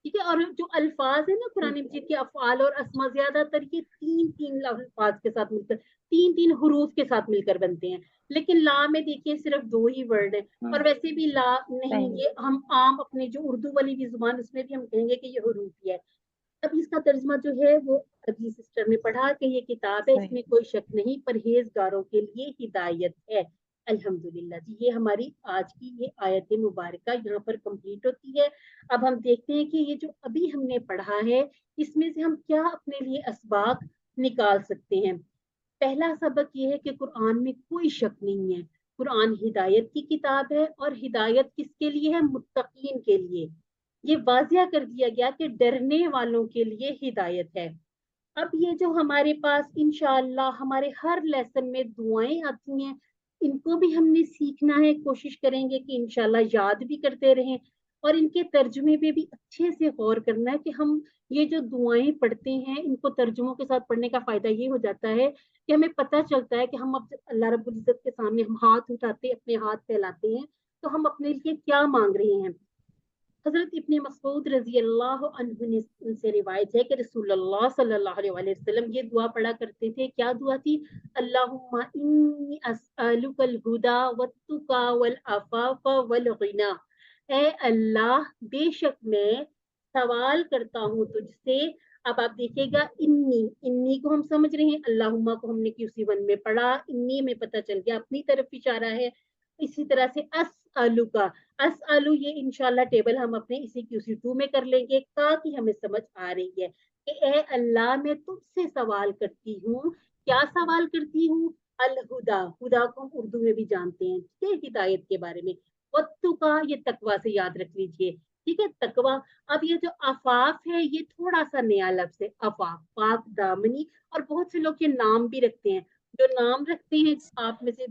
ठीक है। और जो अल्फाज है ना कुरान मजीद के, अफ़आल और अस्मा, ज्यादातर ये तीन तीन अल्फाज के साथ मिलकर, तीन तीन हुरूफ के साथ मिलकर बनते हैं। लेकिन ला में देखिए सिर्फ दो ही वर्ड है। और वैसे भी ला नहीं, ये हम आम अपने जो उर्दू वाली भी जुबान, उसमें भी हम कहेंगे कि ये हुरूफ ही है। अब इसका तर्जमा जो है वो अभी सिस्टर ने पढ़ा कि ये किताब है, इसमें कोई शक नहीं, परहेजगारों के लिए हिदायत है। अल्हम्दुलिल्लाह जी, ये हमारी आज की ये आयत मुबारका यहाँ पर कंप्लीट होती है। अब हम देखते हैं कि ये जो अभी हमने पढ़ा है, इसमें से हम क्या अपने लिए असबाब निकाल सकते हैं। पहला सबक ये है कि कुरान में कोई शक नहीं है, कुरान हिदायत की किताब है। और हिदायत किसके लिए है? मुत्तकीन के लिए। ये वाजिया कर दिया गया कि डरने वालों के लिए हिदायत है। अब ये जो हमारे पास इंशाअल्लाह हमारे हर लेसन में दुआएं आती हैं, इनको भी हमने सीखना है। कोशिश करेंगे कि इंशाअल्लाह याद भी करते रहें और इनके तर्जुमे पे भी अच्छे से गौर करना है कि हम ये जो दुआएं पढ़ते हैं, इनको तर्जुमों के साथ पढ़ने का फायदा ये हो जाता है कि हमें पता चलता है कि हम अब अल्लाह रब्बुल इज्जत के सामने हम हाथ उठाते, अपने हाथ फैलाते हैं, तो हम अपने लिए क्या मांग रहे हैं। हजरत इब्ने मसऊद रजी अल्लाह अन्हु ने उनसे रिवायत है कि रसूलुल्लाह सल्लल्लाहु अलैहि वसल्लम ये दुआ पढ़ा करते थे। क्या दुआ थी? अल्लाहुम्मा इन्नी अस्अलुकल हुदा वत्तुका वल अफाफ वल गिना। ए अल्लाह, बेशक मैं सवाल करता हूँ तुझसे। अब आप देखिएगा, इन्नी इन्नी को हम समझ रहे हैं, अल्लाहुम्मा को हमने QC1 में पढ़ा, इन्नी में पता चल गया अपनी तरफ इशारा है। इसी तरह से अस्अलु का, अस्अलु ये इंशाल्लाह टेबल हम अपने इसी QC2 में कर लेंगे, ताकि हमें समझ आ रही है कि ए अल्लाह मैं तुझसे सवाल करती हूँ। क्या सवाल करती हूँ? अल हुदा, हुदा को हम उर्दू में भी जानते हैं, ठीक है, हिदायत के बारे में। वत्तु का, ये तकवा से याद रख लीजिए, ठीक है, तकवा। अब ये जो अफाफ है, ये थोड़ा सा नया लफ्ज है, अफाफ, पाक दामनी। और बहुत से लोग ये नाम भी रखते हैं। जो नाम रखते हैं, आप में से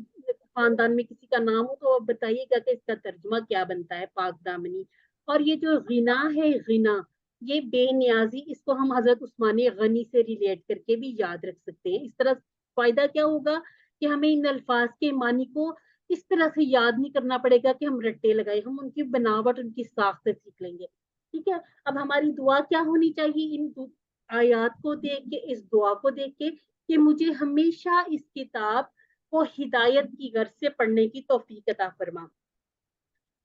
खानदान में किसी का नाम हो तो आप बताइएगा कि इसका तर्जुमा क्या बनता है, पाक दामनी। और ये जो गिना है, गिना, ये बेनियाजी, इसको हम हजरत उस्मान गनी से रिलेट करके भी याद रख सकते हैं। इस तरह फायदा क्या होगा कि हमें इन अल्फाज के मानी को इस तरह से याद नहीं करना पड़ेगा कि हम रट्टे लगाए, हम उनकी बनावट, उनकी साख्त सीख लेंगे, ठीक है। अब हमारी दुआ क्या होनी चाहिए इन आयात को देख के, इस दुआ को देख के, कि मुझे हमेशा इस किताब को हिदायत की गर्ज से पढ़ने की तौफीक अता फरमा।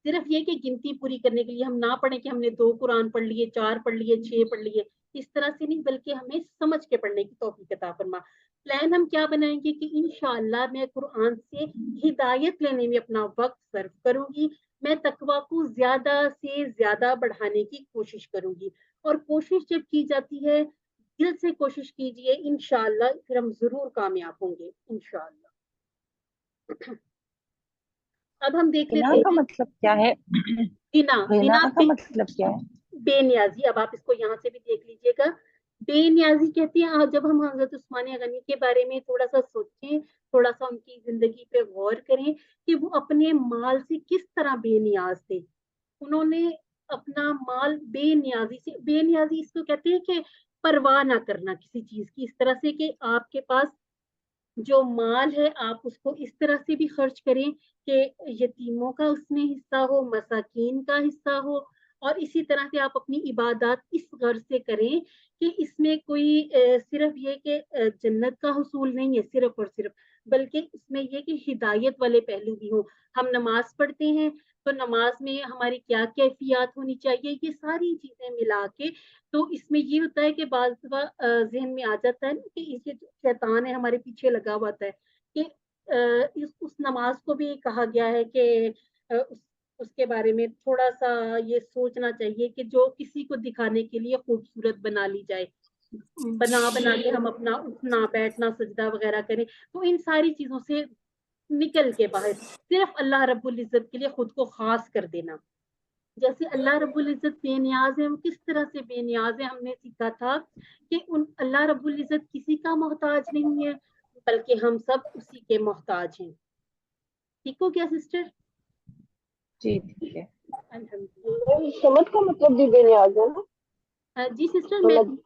सिर्फ ये कि गिनती पूरी करने के लिए हम ना पढ़ें कि हमने 2 कुरान पढ़ लिए, 4 पढ़ लिए, 6 पढ़ लिए, इस तरह से नहीं, बल्कि हमें समझ के पढ़ने की तौफीक अता फरमा। प्लान हम क्या बनाएंगे कि इंशाअल्लाह मैं कुरान से हिदायत लेने में अपना वक्त सर्व करूंगी। मैं तकवा को ज्यादा से ज्यादा बढ़ाने की कोशिश करूंगी। और कोशिश जब की जाती है, दिल से कोशिश कीजिए, इंशाअल्लाह फिर हम जरूर कामयाब होंगे, इंशाअल्लाह। अब हम देख गिना लेते का हैं मतलब क्या है? गिना। गिना गिना का मतलब क्या है? बेनियाजी। अब आप इसको यहाँ से भी देख लीजिएगा, बेनियाजी कहते हैं। जब हम हजरत उस्मान गनी के बारे में थोड़ा सा सोचें, थोड़ा सा उनकी जिंदगी पे गौर करें कि वो अपने माल से किस तरह बेनियाज थे। उन्होंने अपना माल बेनियाजी से, बेनियाजी इसको कहते हैं कि परवाह ना करना किसी चीज की, इस तरह से कि आपके पास जो माल है आप उसको इस तरह से भी खर्च करें कि यतीमों का उसमें हिस्सा हो, मसाकीन का हिस्सा हो। और इसी तरह से आप अपनी इबादत इस गर्ज से करें कि इसमें कोई सिर्फ ये कि जन्नत का हुसूल नहीं है सिर्फ और सिर्फ, बल्कि इसमें ये कि हिदायत वाले पहलू भी हों। हम नमाज पढ़ते हैं तो नमाज में हमारी क्या कैफियत होनी चाहिए, ये सारी चीजें मिला के, तो इसमें ये होता है कि बाज़ जहन में आ जाता है ना कि ये जो शैतान है हमारे पीछे लगा हुआ है कि उस नमाज को भी कहा गया है कि उसके बारे में थोड़ा सा ये सोचना चाहिए कि जो किसी को दिखाने के लिए खूबसूरत बना ली जाए, बना बना के हम अपना उठना बैठना सजदा वगैरह करें। तो इन सारी चीजों से निकल के बाहर सिर्फ अल्लाह रब्बुल इज्जत के लिए खुद को खास कर देना। जैसे अल्लाह रब्बुल इज्जत बेनियाज है, वो किस तरह से बेनियाज है हमने सीखा था कि उन अल्लाह रब्बुल इज्जत किसी का मोहताज नहीं है, बल्कि हम सब उसी के मोहताज हैं। ठीक हो क्या सिस्टर? जी ठीक है। अल्हम्दुलिल्लाह। समझ का मतलब भी बेनियाज है ना, जी सिस्टर, मैं मतलब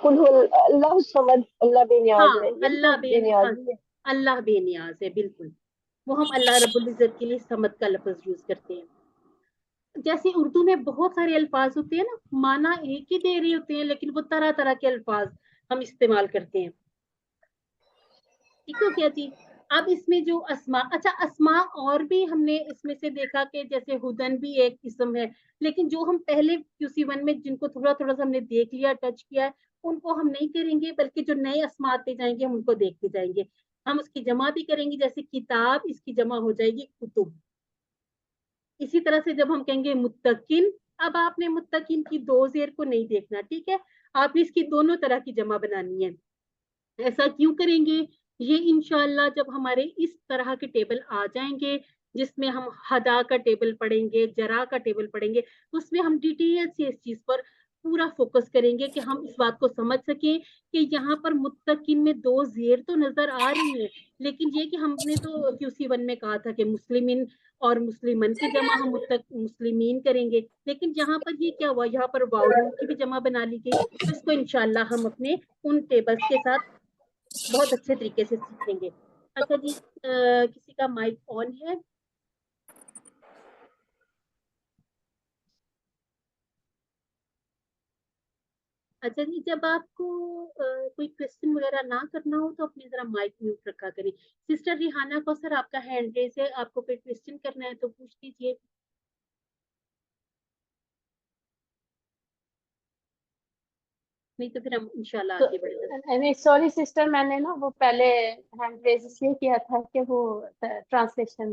कुल अल्लाह समद, अल्लाह बेनियाज हाँ, है, ये तो अल्लाह हाँ, बेनियाजी है। अल्लाह बेनियाज है, बिल्कुल। वो हम अल्लाह रब्बुल इज्जत के लिए समद का लफ्ज यूज करते हैं। जैसे उर्दू में बहुत सारे अल्फाज होते हैं ना, माना एक ही दे रहे होते हैं, लेकिन वो तरह तरह के अल्फाज हम इस्तेमाल करते हैं। ठीक हो क्या जी? अब इसमें जो अस्मा, अच्छा अस्मा और भी हमने इसमें से देखा कि जैसे हुदन भी एक किस्म है, लेकिन जो हम पहले QC1 में जिनको थोड़ा थोड़ा सा हमने देख लिया, टच किया है, उनको हम नहीं करेंगे, बल्कि जो नए अस्मा आते जाएंगे हम उनको देखते जाएंगे। हम उसकी जमा भी करेंगे, जैसे किताब, इसकी जमा हो जाएगी कुतुब। इसी तरह से जब हम कहेंगे मुत्तकिन, अब आपने मुत्तकिन की 2 जेर को नहीं देखना, ठीक है, आपने इसकी दोनों तरह की जमा बनानी है। ऐसा क्यों करेंगे? ये इंशाल्लाह जब हमारे इस तरह के टेबल आ जाएंगे, जिसमें हम हदा का टेबल पढ़ेंगे, जरा का टेबल पढ़ेंगे, उसमें हम डिटेल से इस चीज पर पूरा फोकस करेंगे कि हम इस बात को समझ सकें कि यहाँ पर मुत्तकिन में 2 जेर तो नजर आ रही है, लेकिन ये कि हमने तो QC1 में कहा था कि मुस्लिमिन और मुस्लिमन की जमा हम मुस्लिमीन करेंगे, लेकिन यहाँ पर ये क्या हुआ, यहाँ पर वाउनून की भी जमा बना ली गई। तो इसको इंशाल्लाह हम अपने उन टेबल्स के साथ बहुत अच्छे तरीके से सीखेंगे। अच्छा जी, किसी का माइक ऑन है? अच्छा जी, जब आपको कोई क्वेश्चन वगैरह ना करना हो तो अपनी जरा माइक म्यूट रखा करें। सिस्टर रिहाना को सर आपका हैंड रेज है, आपको कोई क्वेश्चन करना है तो पूछ लीजिए। नहीं तो फिर हम इंशाल्लाह तो आगे बढ़ेंगे। नहीं सॉरी सिस्टर, मैंने ना वो पहले हैंड रेज इसलिए किया था कि वो ट्रांसलेशन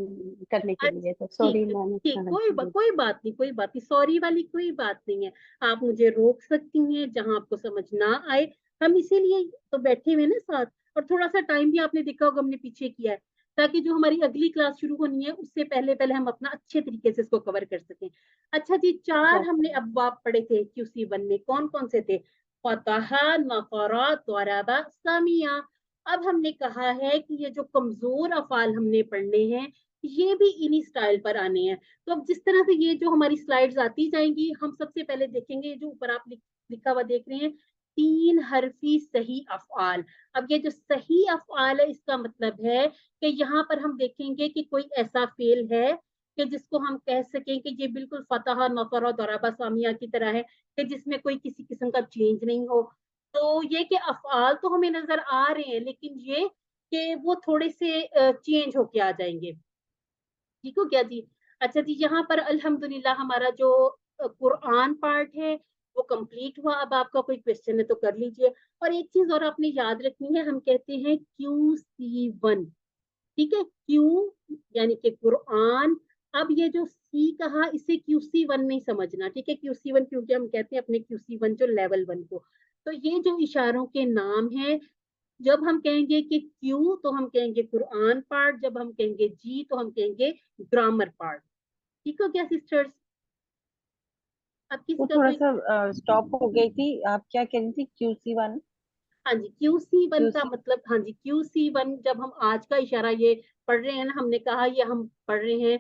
करने के लिए, तो सॉरी ठीक मैंने ठीक, जी। कोई बात नहीं, कोई बात नहीं, सॉरी वाली कोई बात नहीं है। आप मुझे रोक सकती हैं जहां आपको समझ ना आए, हम इसीलिए तो बैठे हुए ना साथ। और थोड़ा सा टाइम भी आपने देखा होगा हमने पीछे किया है, ताकि जो हमारी अगली क्लास शुरू होनी है उससे पहले पहले हम अपना अच्छे तरीके से इसको कवर कर सकें। अच्छा जी, 4 हमने अब्वाब पढ़े थे QC1 में, कौन कौन से थे? फतहा, नफरा, दरबा, सामिया। अब हमने कहा है कि ये जो कमजोर अफाल हमने पढ़ने हैं ये भी इन्हीं स्टाइल पर आने हैं। तो अब जिस तरह से ये जो हमारी स्लाइड्स आती जाएंगी, हम सबसे पहले देखेंगे जो ऊपर आप लिखा हुआ देख रहे हैं, 3 हरफी सही अफआल। अब ये जो सही अफआल है इसका मतलब है कि यहाँ पर हम देखेंगे कि कोई ऐसा फेल है कि जिसको हम कह सकें कि ये बिल्कुल फतह, नफर, दरबा, सामिया की तरह है, कि जिसमें कोई किसी किस्म का चेंज नहीं हो। तो ये कि अफआल तो हमें नजर आ रहे हैं, लेकिन ये कि वो थोड़े से चेंज होके आ जाएंगे। ठीक हो गया जी। अच्छा जी, यहाँ पर अल्हम्दुलिल्लाह हमारा जो कुरान पार्ट है वो कंप्लीट हुआ। अब आपका कोई क्वेश्चन है तो कर लीजिए। और एक चीज और आपने याद रखनी है, हम कहते हैं QC1, ठीक है, क्यू यानी कि कुरान। अब ये जो सी कहा इसे QC1 नहीं समझना, ठीक है, QC1 क्योंकि हम कहते हैं अपने QC1 जो लेवल 1 को। तो ये जो इशारों के नाम है, जब हम कहेंगे कि क्यू तो हम कहेंगे कुरान पार्ट, जब हम कहेंगे जी तो हम कहेंगे ग्रामर पार्ट। ठीक हो गया सिस्टर्स? अब किसी वो का थोड़ा कोई? सा स्टॉप हो गई थी, आप क्या कह रही थी? QC1? हाँ जी, QC1 का QC मतलब, हाँ जी QC1 जब हम आज का इशारा ये पढ़ रहे हैं ना, हमने कहा ये हम पढ़ रहे हैं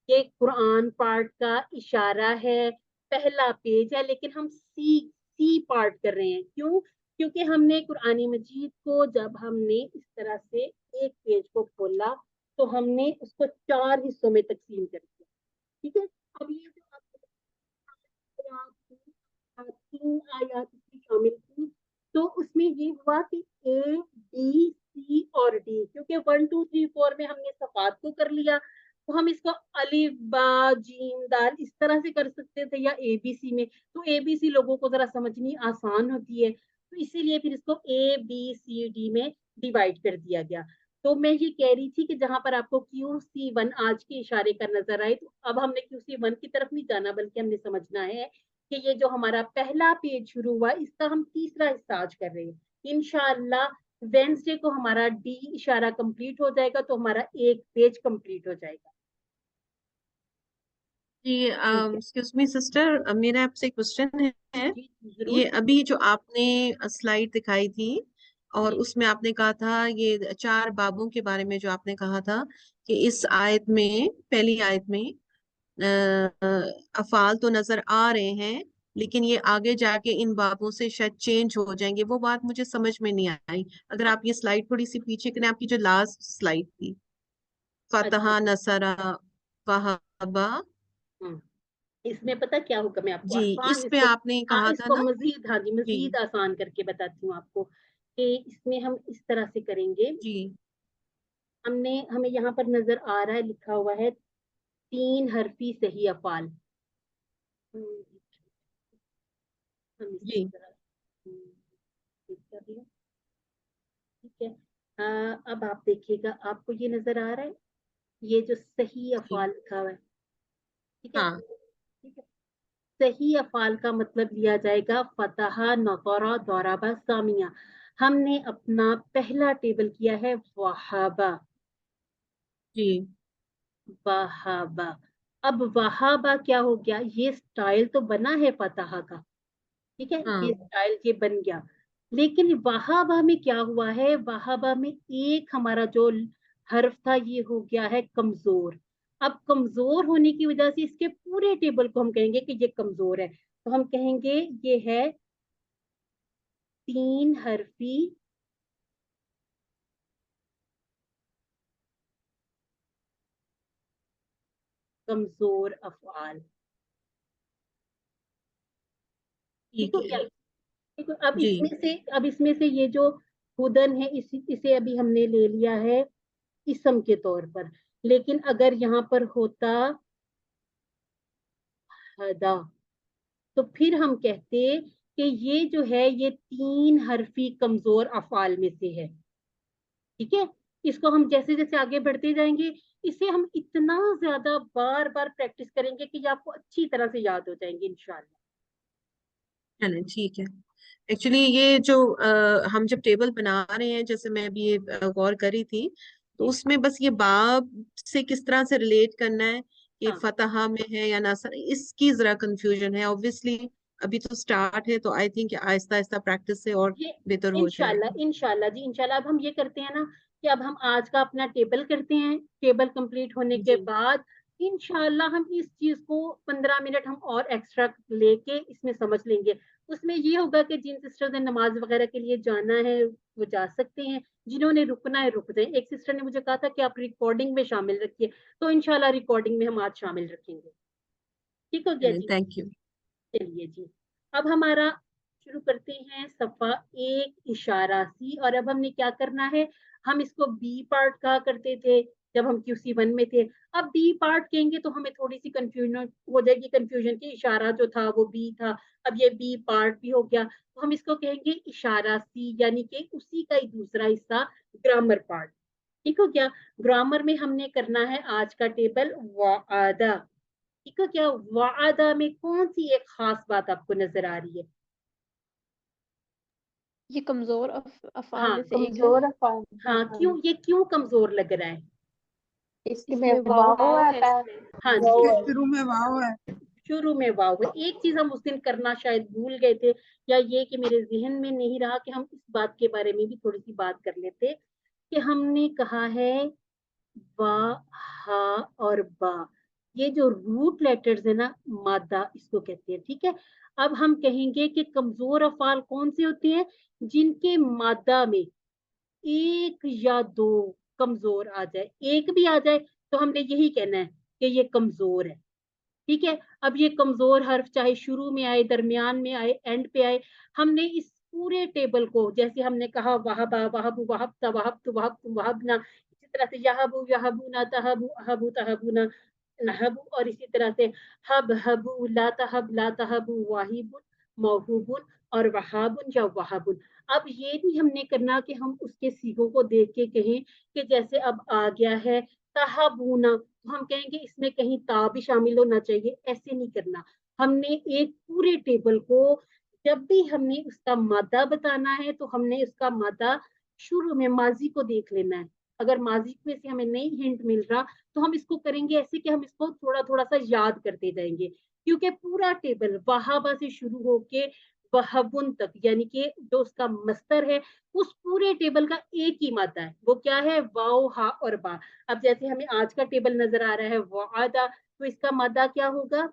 ये कुरान पार्ट का इशारा है, पहला पेज है, लेकिन हम सी पार्ट कर रहे हैं। क्यों? क्योंकि हमने कुरानी मजीद को जब हमने इस तरह से एक पेज को खोला तो हमने उसको 4 हिस्सों में तकसीम कर दिया। ठीक है, अब ये जो आपको 3 आयात इसमें शामिल की, तो उसमें ये हुआ कि A, B, C और D, क्योंकि 1 2 3 4 में हमने सफात को कर लिया, तो हम इसको अलिफ बा जीम दाल इस तरह से कर सकते थे, या ABC में। तो ABC लोगों को जरा समझनी आसान होती है, तो इसीलिए फिर इसको ABCD में डिवाइड कर दिया गया। तो मैं ये कह रही थी कि जहां पर आपको QC1 आज के इशारे का नजर आए, तो अब हमने QC1 की तरफ नहीं जाना, बल्कि हमने समझना है कि ये जो हमारा पहला पेज शुरू हुआ इसका हम तीसरा हिस्सा आज कर रहे हैं। इंशाअल्लाह वेंसडे को हमारा D इशारा कंप्लीट हो जाएगा, तो हमारा एक पेज कंप्लीट हो जाएगा। जी, एक्सक्यूज मी सिस्टर, मेरा आपसे क्वेश्चन है। जी जरूर। ये अभी जो आपने स्लाइड दिखाई थी और जी उसमें आपने कहा था ये 4 बाबों के बारे में, जो आपने कहा था कि इस आयत में, पहली आयत में अफाल तो नजर आ रहे हैं, लेकिन ये आगे जाके इन बाबों से शायद चेंज हो जाएंगे। वो बात मुझे समझ में नहीं आई। अगर आप ये स्लाइड थोड़ी सी पीछे करें, आपकी जो लास्ट स्लाइड थी, अच्छा फतहा, जी। नसरा, वहाबा। इसमें पता क्या होगा, मैं आपको जी, आसान इस पे इसको, आपने हाँ कहा था इसको ना। मजीद, हाँ जी जी मजीद आसान करके बताती हूँ आपको कि इसमें हम इस तरह से करेंगे। जी हमें यहाँ पर नजर आ रहा है, लिखा हुआ है 3 हरफी सही अफाल। हम इसको जी जरा ठीक कर लें। ठीक है, अब आप देखिएगा, आपको ये नजर आ रहा है, ये जो सही जी। अफाल लिखा हुआ है, ठीक है, हाँ ठीक है। सही अफाल का मतलब लिया जाएगा फतहा, नफरा, दौराबा, सामिया। हमने अपना पहला टेबल किया है वहाबा, जी। वहाबा। अब वहाबा क्या हो गया, ये स्टाइल तो बना है फतहा का, ठीक है, ये हाँ स्टाइल ये बन गया, लेकिन वहाबा में क्या हुआ है, वहाबा में एक हमारा जो हर्फ था ये हो गया है कमजोर। अब कमजोर होने की वजह से इसके पूरे टेबल को हम कहेंगे कि ये कमजोर है, तो हम कहेंगे ये है 3 हरफी कमजोर अफआल। ठीक ठीक हो है। गया? देखो अब जी इसमें से ये जो हुदन है, इसे अभी हमने ले लिया है इसम के तौर पर, लेकिन अगर यहाँ पर होता हदा, तो फिर हम कहते کہ یہ جو ہے یہ 3 حرفی کمزور افعال میں سے ہے. ٹھیک ہے, اس کو ہم جیسے جیسے آگے بڑھتے جائیں گے اسے ہم اتنا زیادہ بار بار پریکٹس کریں گے کہ یہ آپ کو اچھی طرح سے یاد ہو جائیں گے انشاءاللہ. چلیں ٹھیک ہے. ایکچولی یہ جو ہم جب ٹیبل بنا رہے ہیں, جیسے میں ابھی یہ غور کری تھی, تو اس میں بس یہ باب سے کس طرح سے ریلیٹ کرنا ہے کہ ہاں. فتح میں ہے یا نصر, اس کی ذرا کنفیوژن ہے. obviously ابھی تو سٹارٹ ہے, تو آئی تھنک آہستہ آہستہ پریکٹس سے اور یہ بہتر ہو جائے انشاءاللہ گا. انشاءاللہ جی انشاءاللہ. اب ہم یہ کرتے ہیں نا کہ اب ہم آج کا اپنا ٹیبل کرتے ہیں, ٹیبل کمپلیٹ ہونے کے جی بعد انشاءاللہ ہم اس چیز کو 15 منٹ ہم اور ایکسٹرا لے کے اس میں سمجھ لیں گے. اس میں یہ ہوگا کہ جن سسٹر نے نماز وغیرہ کے لیے جانا ہے وہ جا سکتے ہیں, جنہوں نے رکنا ہے رک جائیں. ایک سسٹر نے مجھے کہا تھا کہ آپ ریکارڈنگ میں شامل رکھیے, تو انشاءاللہ ریکارڈنگ میں ہم آج شامل رکھیں گے. ٹھیک ہو گیا جی. Thank you. چلیے جی, اب ہمارا شروع کرتے ہیں صفحہ 1 اشارہ سی. اور اب ہم نے کیا کرنا ہے, ہم اس کو بی پارٹ کہا کرتے تھے جب ہم QC1 میں تھے. اب بی پارٹ کہیں گے تو ہمیں تھوڑی سی کنفیوژن ہو جائے گی, کنفیوژن کی اشارہ جو تھا وہ بی تھا, اب یہ بی پارٹ بھی ہو گیا, تو ہم اس کو کہیں گے اشارہ سی, یعنی کہ اسی کا ہی دوسرا حصہ گرامر پارٹ. ٹھیک ہو گیا. گرامر میں ہم نے کرنا ہے آج کا ٹیبل وعدہ. ٹھیک ہے کیا, وعدہ میں کون سی ایک خاص بات آپ کو نظر آ رہی ہے؟ یہ کمزور افعال ہاں میں سے ایک ہے. کمزور افعال. ہاں, کیوں یہ کیوں کمزور لگ رہا ہے؟ اس اس میں میں واو آتا ہے. ہاں اس جی, کے شروع میں واو ہے. شروع میں واو ہے. ایک چیز ہم اس دن کرنا شاید بھول گئے تھے, یا یہ کہ میرے ذہن میں نہیں رہا کہ ہم اس بات کے بارے میں بھی تھوڑی سی بات کر لیتے, کہ ہم نے کہا ہے وا, ہا اور با, یہ جو روٹ لیٹرز ہیں نا, مادہ اس کو کہتے ہیں. ٹھیک ہے, اب ہم کہیں گے کہ کمزور افعال کون سے ہوتے ہیں, جن کے مادہ میں 1 یا 2 کمزور آ جائے. ایک بھی آ جائے تو ہم نے یہی کہنا ہے کہ یہ کمزور ہے. ٹھیک ہے, اب یہ کمزور حرف چاہے شروع میں آئے, درمیان میں آئے, اینڈ پہ آئے, ہم نے اس پورے ٹیبل کو, جیسے ہم نے کہا وہبا, وہب, وہبتا, وہبت, وہبت, وہبنا, اسی طرح سے یہبو, یہبونا, تہبو, اہبو, تہبونا, نہبو, اور اسی طرح سے ہب, ہبو, لا تہب, لا تہبو, واہب, موہوب اور وہاب یا وہب. اب یہ بھی ہم نے کرنا کہ ہم اس کے سیغوں کو دیکھ کے کہیں کہ جیسے اب آ گیا ہے تہبونا, تو ہم کہیں گے اس میں کہیں تا بھی شامل ہونا چاہیے. ایسے نہیں کرنا. ہم نے ایک پورے ٹیبل کو جب بھی ہم نے اس کا مادہ بتانا ہے تو ہم نے اس کا مادہ شروع میں ماضی کو دیکھ لینا ہے. اگر ماضی میں سے ہمیں نہیں ہنٹ مل رہا تو ہم اس کو کریں گے ایسے کہ ہم اس کو تھوڑا تھوڑا سا یاد کرتے جائیں گے, کیونکہ پورا ٹیبل وہابا سے شروع ہو کے وہبن تک, یعنی کہ جو اس کا مصدر ہے, اس پورے ٹیبل کا ایک ہی مادہ ہے. وہ کیا ہے, واو, ہا اور با. اب جیسے ہمیں آج کا ٹیبل نظر آ رہا ہے وعدہ, تو اس کا مادہ کیا ہوگا,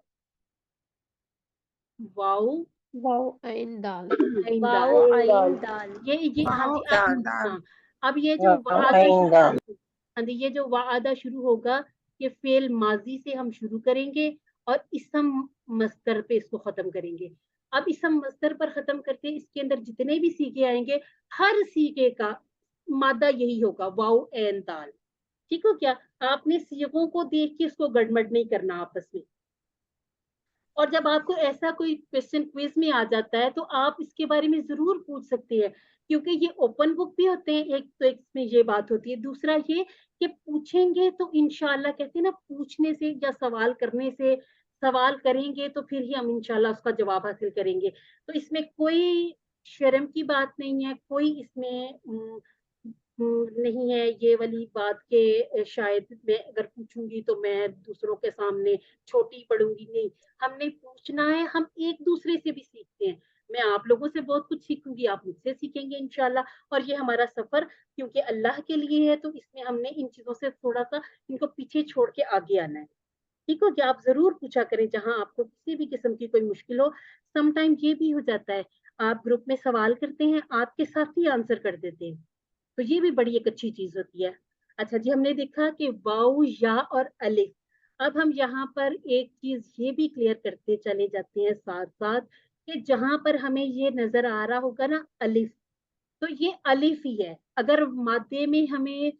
واو, واو عین دال. عین واو دال. عین دال. یہ ہاں واو جی, عین دال. ہاں, اب یہ جو وعدہ ہاں جی, یہ جو وعدہ شروع ہوگا یہ فعل ماضی سے ہم شروع کریں گے اور اسم مصدر پہ اس کو ختم کریں گے. اب اسم مصدر پر ختم کرتے اس کے اندر جتنے بھی سیغے آئیں گے, ہر سیغے کا مادہ یہی ہوگا, واو عین دال. ٹھیک ہو کیا, آپ نے سیغوں کو دیکھ کے اس کو گڑمڑ نہیں کرنا آپس میں. اور جب آپ کو ایسا کوئی کویسچن کوئز میں آ جاتا ہے تو آپ اس کے بارے میں ضرور پوچھ سکتے ہیں, کیونکہ یہ اوپن بک بھی ہوتے ہیں. ایک تو اس میں یہ بات ہوتی ہے, دوسرا یہ کہ پوچھیں گے تو انشاءاللہ کہتے ہیں نا, پوچھنے سے یا سوال کرنے سے, سوال کریں گے تو پھر ہی ہم انشاءاللہ اس کا جواب حاصل کریں گے. تو اس میں کوئی شرم کی بات نہیں ہے, کوئی اس میں نہیں ہے یہ والی بات کہ شاید میں اگر پوچھوں گی تو میں دوسروں کے سامنے چھوٹی پڑوں گی. نہیں, ہم نے پوچھنا ہے, ہم ایک دوسرے سے بھی سیکھتے ہیں. میں آپ لوگوں سے بہت کچھ سیکھوں گی, آپ مجھ سے سیکھیں گے انشاءاللہ. اور یہ ہمارا سفر کیونکہ اللہ کے لیے ہے, تو اس میں ہم نے ان چیزوں سے تھوڑا سا ان کو پیچھے چھوڑ کے آگے آنا ہے. ٹھیک ہو کہ آپ ضرور پوچھا کریں جہاں آپ کو کسی بھی قسم کی کوئی مشکل ہو. سم ٹائم یہ بھی ہو جاتا ہے, آپ گروپ میں سوال کرتے ہیں, آپ کے ساتھ ہی آنسر کر دیتے ہیں, تو یہ بھی بڑی ایک اچھی چیز ہوتی ہے. اچھا جی, ہم نے دیکھا کہ واو, یا اور الف. اب ہم یہاں پر ایک چیز یہ بھی کلیئر کرتے چلے جاتے ہیں ساتھ ساتھ, کہ جہاں پر ہمیں یہ نظر آ رہا ہوگا نا الف, تو یہ الف ہی ہے. اگر مادے میں ہمیں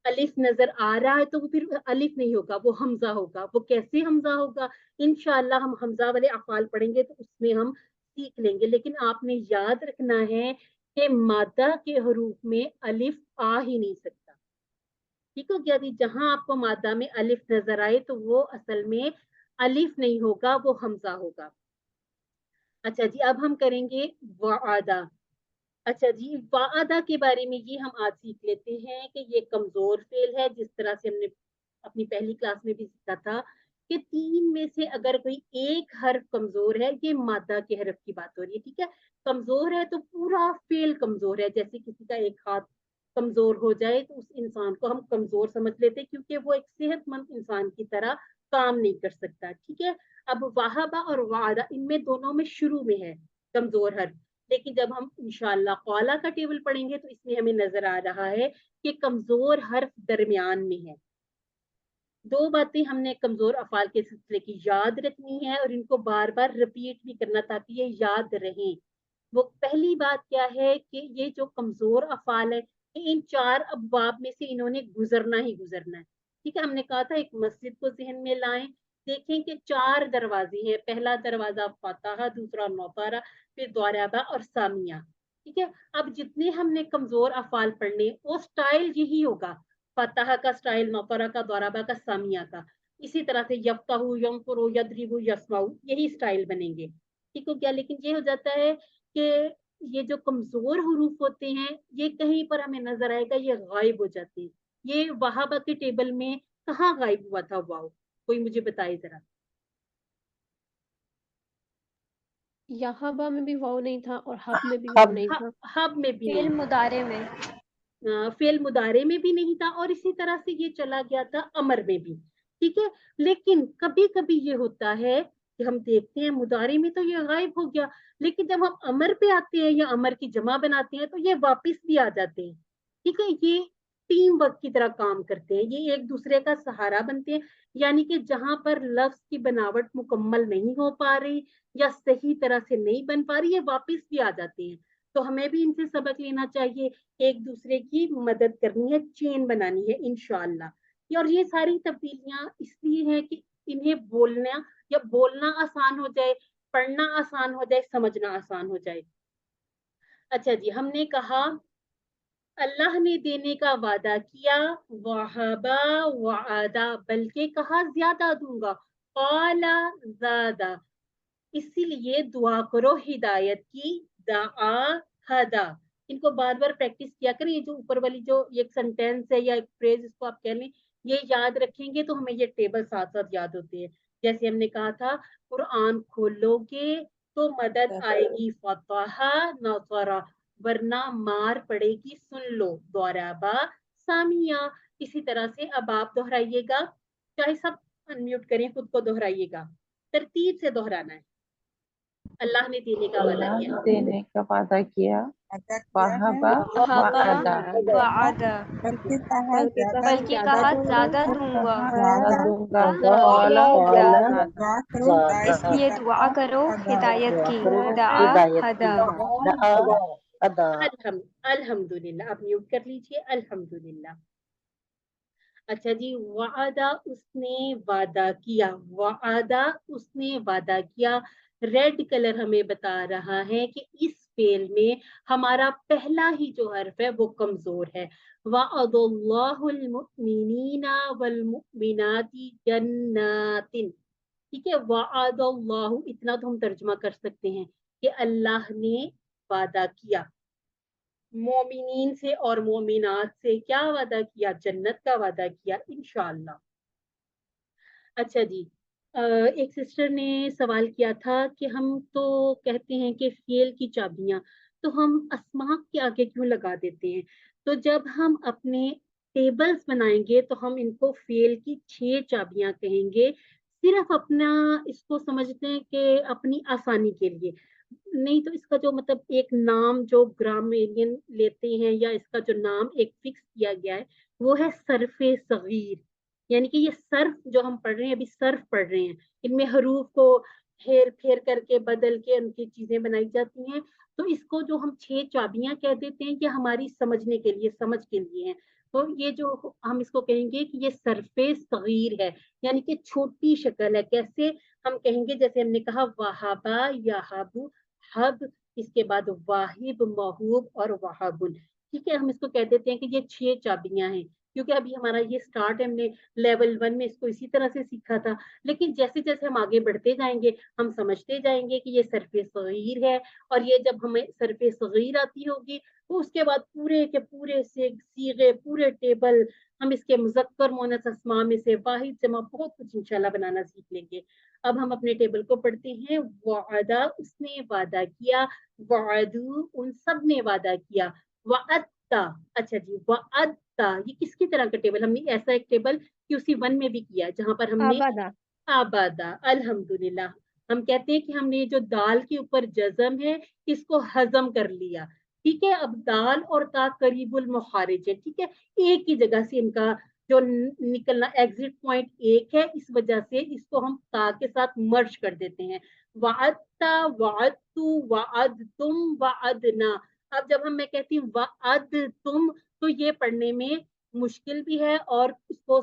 الف نظر آ رہا ہے تو وہ پھر الف نہیں ہوگا, وہ حمزہ ہوگا. وہ کیسے حمزہ ہوگا, انشاءاللہ ہم حمزہ والے افعال پڑھیں گے تو اس میں ہم सीख लेंगे, लेकिन आपने याद रखना है कि मादा के हरूफ में अलिफ आ ही नहीं सकता। ठीक हो गया जी? जहां आपको मादा में अलिफ नजर आए तो वो असल में अलिफ नहीं होगा, वो हमजा होगा। अच्छा जी, अब हम करेंगे वादा। अच्छा जी, वादा के बारे में ये हम आज सीख लेते हैं कि ये कमजोर फेल है, जिस तरह से हमने अपनी पहली क्लास में भी सीखा था कि 3 में से अगर कोई एक हर्फ कमजोर है, ये मादा के हर्फ की बात हो रही है, ठीक है? कमजोर है तो पूरा फेल कमजोर है। जैसे किसी का एक हाथ कमजोर हो जाए तो उस इंसान को हम कमजोर समझ लेते हैं, क्योंकि वो एक सेहतमंद इंसान की तरह काम नहीं कर सकता, ठीक है? अब वाहबा और वादा, इनमें दोनों में शुरू में है कमजोर हर्फ, लेकिन जब हम इंशाल्लाह कौला का टेबल पढ़ेंगे तो इसमें हमें नजर आ रहा है कि कमजोर हर्फ दरमियान में है। दो बातें हमने कमजोर अफाल के सिलसिले की याद रखनी है और इनको बार बार रिपीट भी करना ताकि ये याद रहें। वो पहली बात क्या है कि ये जो कमजोर अफाल है, इन 4 अबवाब में से इन्होंने गुजरना ही गुजरना है, ठीक है? हमने कहा था एक मस्जिद को जहन में लाएं, देखें कि 4 दरवाजे हैं। पहला दरवाजा फतह, दूसरा नौतारा, फिर द्वाराबा और सामिया, ठीक है? अब जितने हमने कमजोर अफाल पढ़ने, वो स्टाइल यही होगा, फतह का स्टाइल, नौतारा का, द्वाराबा का, सामिया का। इसी तरह से यफ्ताहु, यंफुरु, यदरिबु, यस्माउ, यही स्टाइल बनेंगे, ठीक हो गया? लेकिन ये हो जाता है कि ये जो कमजोर हुरूफ होते हैं, ये कहीं पर हमें नजर आएगा ये गायब हो जाते हैं। ये वहाबा के टेबल में कहाँ गायब हुआ था वाव? कोई मुझे बताए जरा। यहाँ में भी वाव नहीं था और हब में भी वाव नहीं था। हब में भी नहीं, मुदारे में, फेल मुदारे में भी नहीं था, और इसी तरह से ये चला गया था अमर में भी, ठीक है? लेकिन कभी कभी ये होता है कि हम देखते हैं मुदारे में तो ये गायब हो गया, लेकिन जब हम अमर पे आते हैं या अमर की जमा बनाते हैं तो ये वापस भी आ जाते हैं, ठीक है? ये टीम वर्क की तरह काम करते हैं, ये एक दूसरे का सहारा बनते हैं। यानी कि जहां पर लफ्ज की बनावट मुकम्मल नहीं हो पा रही या सही तरह से नहीं बन पा रही, ये वापस भी आ जाते हैं। तो हमें भी इनसे सबक लेना चाहिए, एक दूसरे की मदद करनी है, चेन बनानी है इंशाअल्लाह। और ये सारी तब्दीलियां इसलिए हैं कि इन्हें बोलना आसान हो जाए, पढ़ना आसान हो जाए, समझना आसान हो जाए। अच्छा जी, हमने कहा अल्लाह ने देने का वादा किया, वहाबा वादा, बल्कि कहा ज्यादा दूंगा, कौला ज्यादा। इसीलिए दुआ करो हिदायत की, दाआ हदा। इनको बार बार प्रैक्टिस किया करें। ये जो ऊपर वाली जो एक सेंटेंस है या एक फ्रेज, इसको आप कह लें, ये याद रखेंगे तो हमें ये टेबल साथ साथ याद होते हैं। जैसे हमने कहा था, कुरान खोलोगे तो मदद आएगी, फतहा नसरा, वरना मार पड़ेगी, सुन लो, द्वाराबा सामिया। इसी तरह से अब आप दोहराइएगा, चाहे सब अनम्यूट करें, खुद को दोहराइएगा, तरतीब से दोहराना है। अल्लाह ने देने का वादा अल्लाह किया, देने का वादा किया, अदा किया है, वहाबा वादा, बल्कि कहा बल्कि कहा ज्यादा दूंगा, ज्यादा दूंगा, कौला कौला ज्यादा। दुआ करो हिदायत की, ये दुआ करो हिदायत की, दाआ हदा। अल्हम्दुलिल्लाह। आप म्यूट कर लीजिए, अल्हम्दुलिल्लाह। अच्छा जी, वादा, उसने वादा किया, वादा उसने वादा किया। रेड कलर हमें बता रहा है कि इस फेल में हमारा पहला ही जो हर्फ है वो कमजोर है। वअदल्लाहुल मुमिनीना वल मुमिनाति जन्नातिन, ठीक है? वअदल्लाहु, इतना तो हम तर्जुमा कर सकते हैं कि अल्लाह ने वादा किया मोमिनीन से और मोमिनात से, क्या वादा किया? जन्नत का वादा किया इंशाअल्लाह। अच्छा जी, एक सिस्टर ने सवाल किया था कि हम तो कहते हैं कि फेल की चाबियां तो हम अस्मा के आगे क्यों लगा देते हैं? तो जब हम अपने टेबल्स बनाएंगे तो हम इनको फेल की 6 चाबियां कहेंगे, सिर्फ अपना इसको समझते हैं कि अपनी आसानी के लिए, नहीं तो इसका जो मतलब एक नाम जो ग्रामेरियन लेते हैं या इसका जो नाम एक फिक्स किया गया है वो है सरफे सगीर। यानी कि ये सर्फ जो हम पढ़ रहे हैं, अभी सर्फ पढ़ रहे हैं, इनमें हरूफ को हेर फेर करके बदल के उनकी चीजें बनाई जाती हैं। तो इसको जो हम 6 चाबियां कह देते हैं, ये हमारी समझने के लिए, समझ के लिए है। तो ये जो हम इसको कहेंगे कि ये सरफे सगीर है, यानी कि छोटी शक्ल है। कैसे हम कहेंगे? जैसे हमने कहा वहाबा याहाबू, हब, इसके बाद वाहिब, महूब और वहाबुल। ठीक है, हम इसको कह देते हैं कि ये 6 चाबियां हैं, क्योंकि अभी हमारा ये स्टार्ट है, हमने लेवल 1 में इसको इसी तरह से सीखा था। लेकिन जैसे जैसे हम आगे बढ़ते जाएंगे हम समझते जाएंगे कि ये सरफे सगीर है, और ये जब हमें सरफे सगीर आती होगी तो उसके बाद पूरे के पूरे से सीगे, पूरे टेबल, हम इसके मुज़क्कर मुअन्नस अस्मा में से वाहिद जमा बहुत कुछ इंशाल्लाह बनाना सीख लेंगे। अब हम अपने टेबल को पढ़ते हैं। वादा, उसने वादा किया, वादू, उन सब ने वादा किया, वाअत्ता, अच्छा जी, वाअत्ता, ये किसकी तरह का टेबल? हमने ऐसा एक टेबल QC 1 में भी किया जहां पर हमने आबादा। आबादा, अल्हम्दुलिल्लाह। हम कहते हैं कि हमने जो दाल के ऊपर जज़म है इसको हजम कर लिया। ठीक है, अब दाल और ता करीबुल मुखारिज है। ठीक है, एक ही जगह से इनका जो निकलना एग्जिट पॉइंट एक है, इस वजह से इसको हम ता के साथ मर्ज कर देते हैं। वाअत्ता, वाअत्तु, वाअदतुम, वाअदना। अब जब मैं कहती हूँ वाअदतुम तो ये पढ़ने में मुश्किल भी है और इसको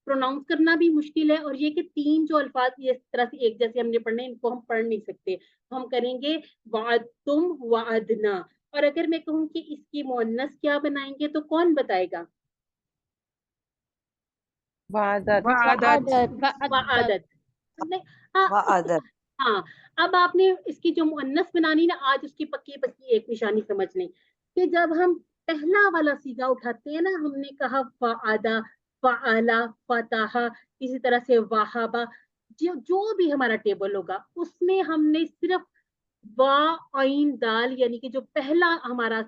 प्रोनाउंस करना भी मुश्किल है, और ये कि 3 जो अल्फाज ये इस तरह से एक जैसे हमने पढ़ने, इनको हम पढ़ नहीं सकते। तो हम करेंगे वाअदतुम, वाअदना। और अगर मैं कहूँ कि इसकी मुअन्नस क्या बनाएंगे तो कौन बताएगा? वादत। वादत। नहीं, हाँ, वादत। हाँ। अब आपने इसकी जो मुअन्नस बनानी ना, आज उसकी पक्की पक्की एक निशानी समझ लें कि जब हम पहला वाला सीगा उठाते हैं ना, हमने कहा फाआदा, फाआला, फताहा, इसी तरह से वाहाबा, जो भी हमारा टेबल होगा उसमें हमने सिर्फ वा, आइन, दाल, यानी कि जो पहला हमारा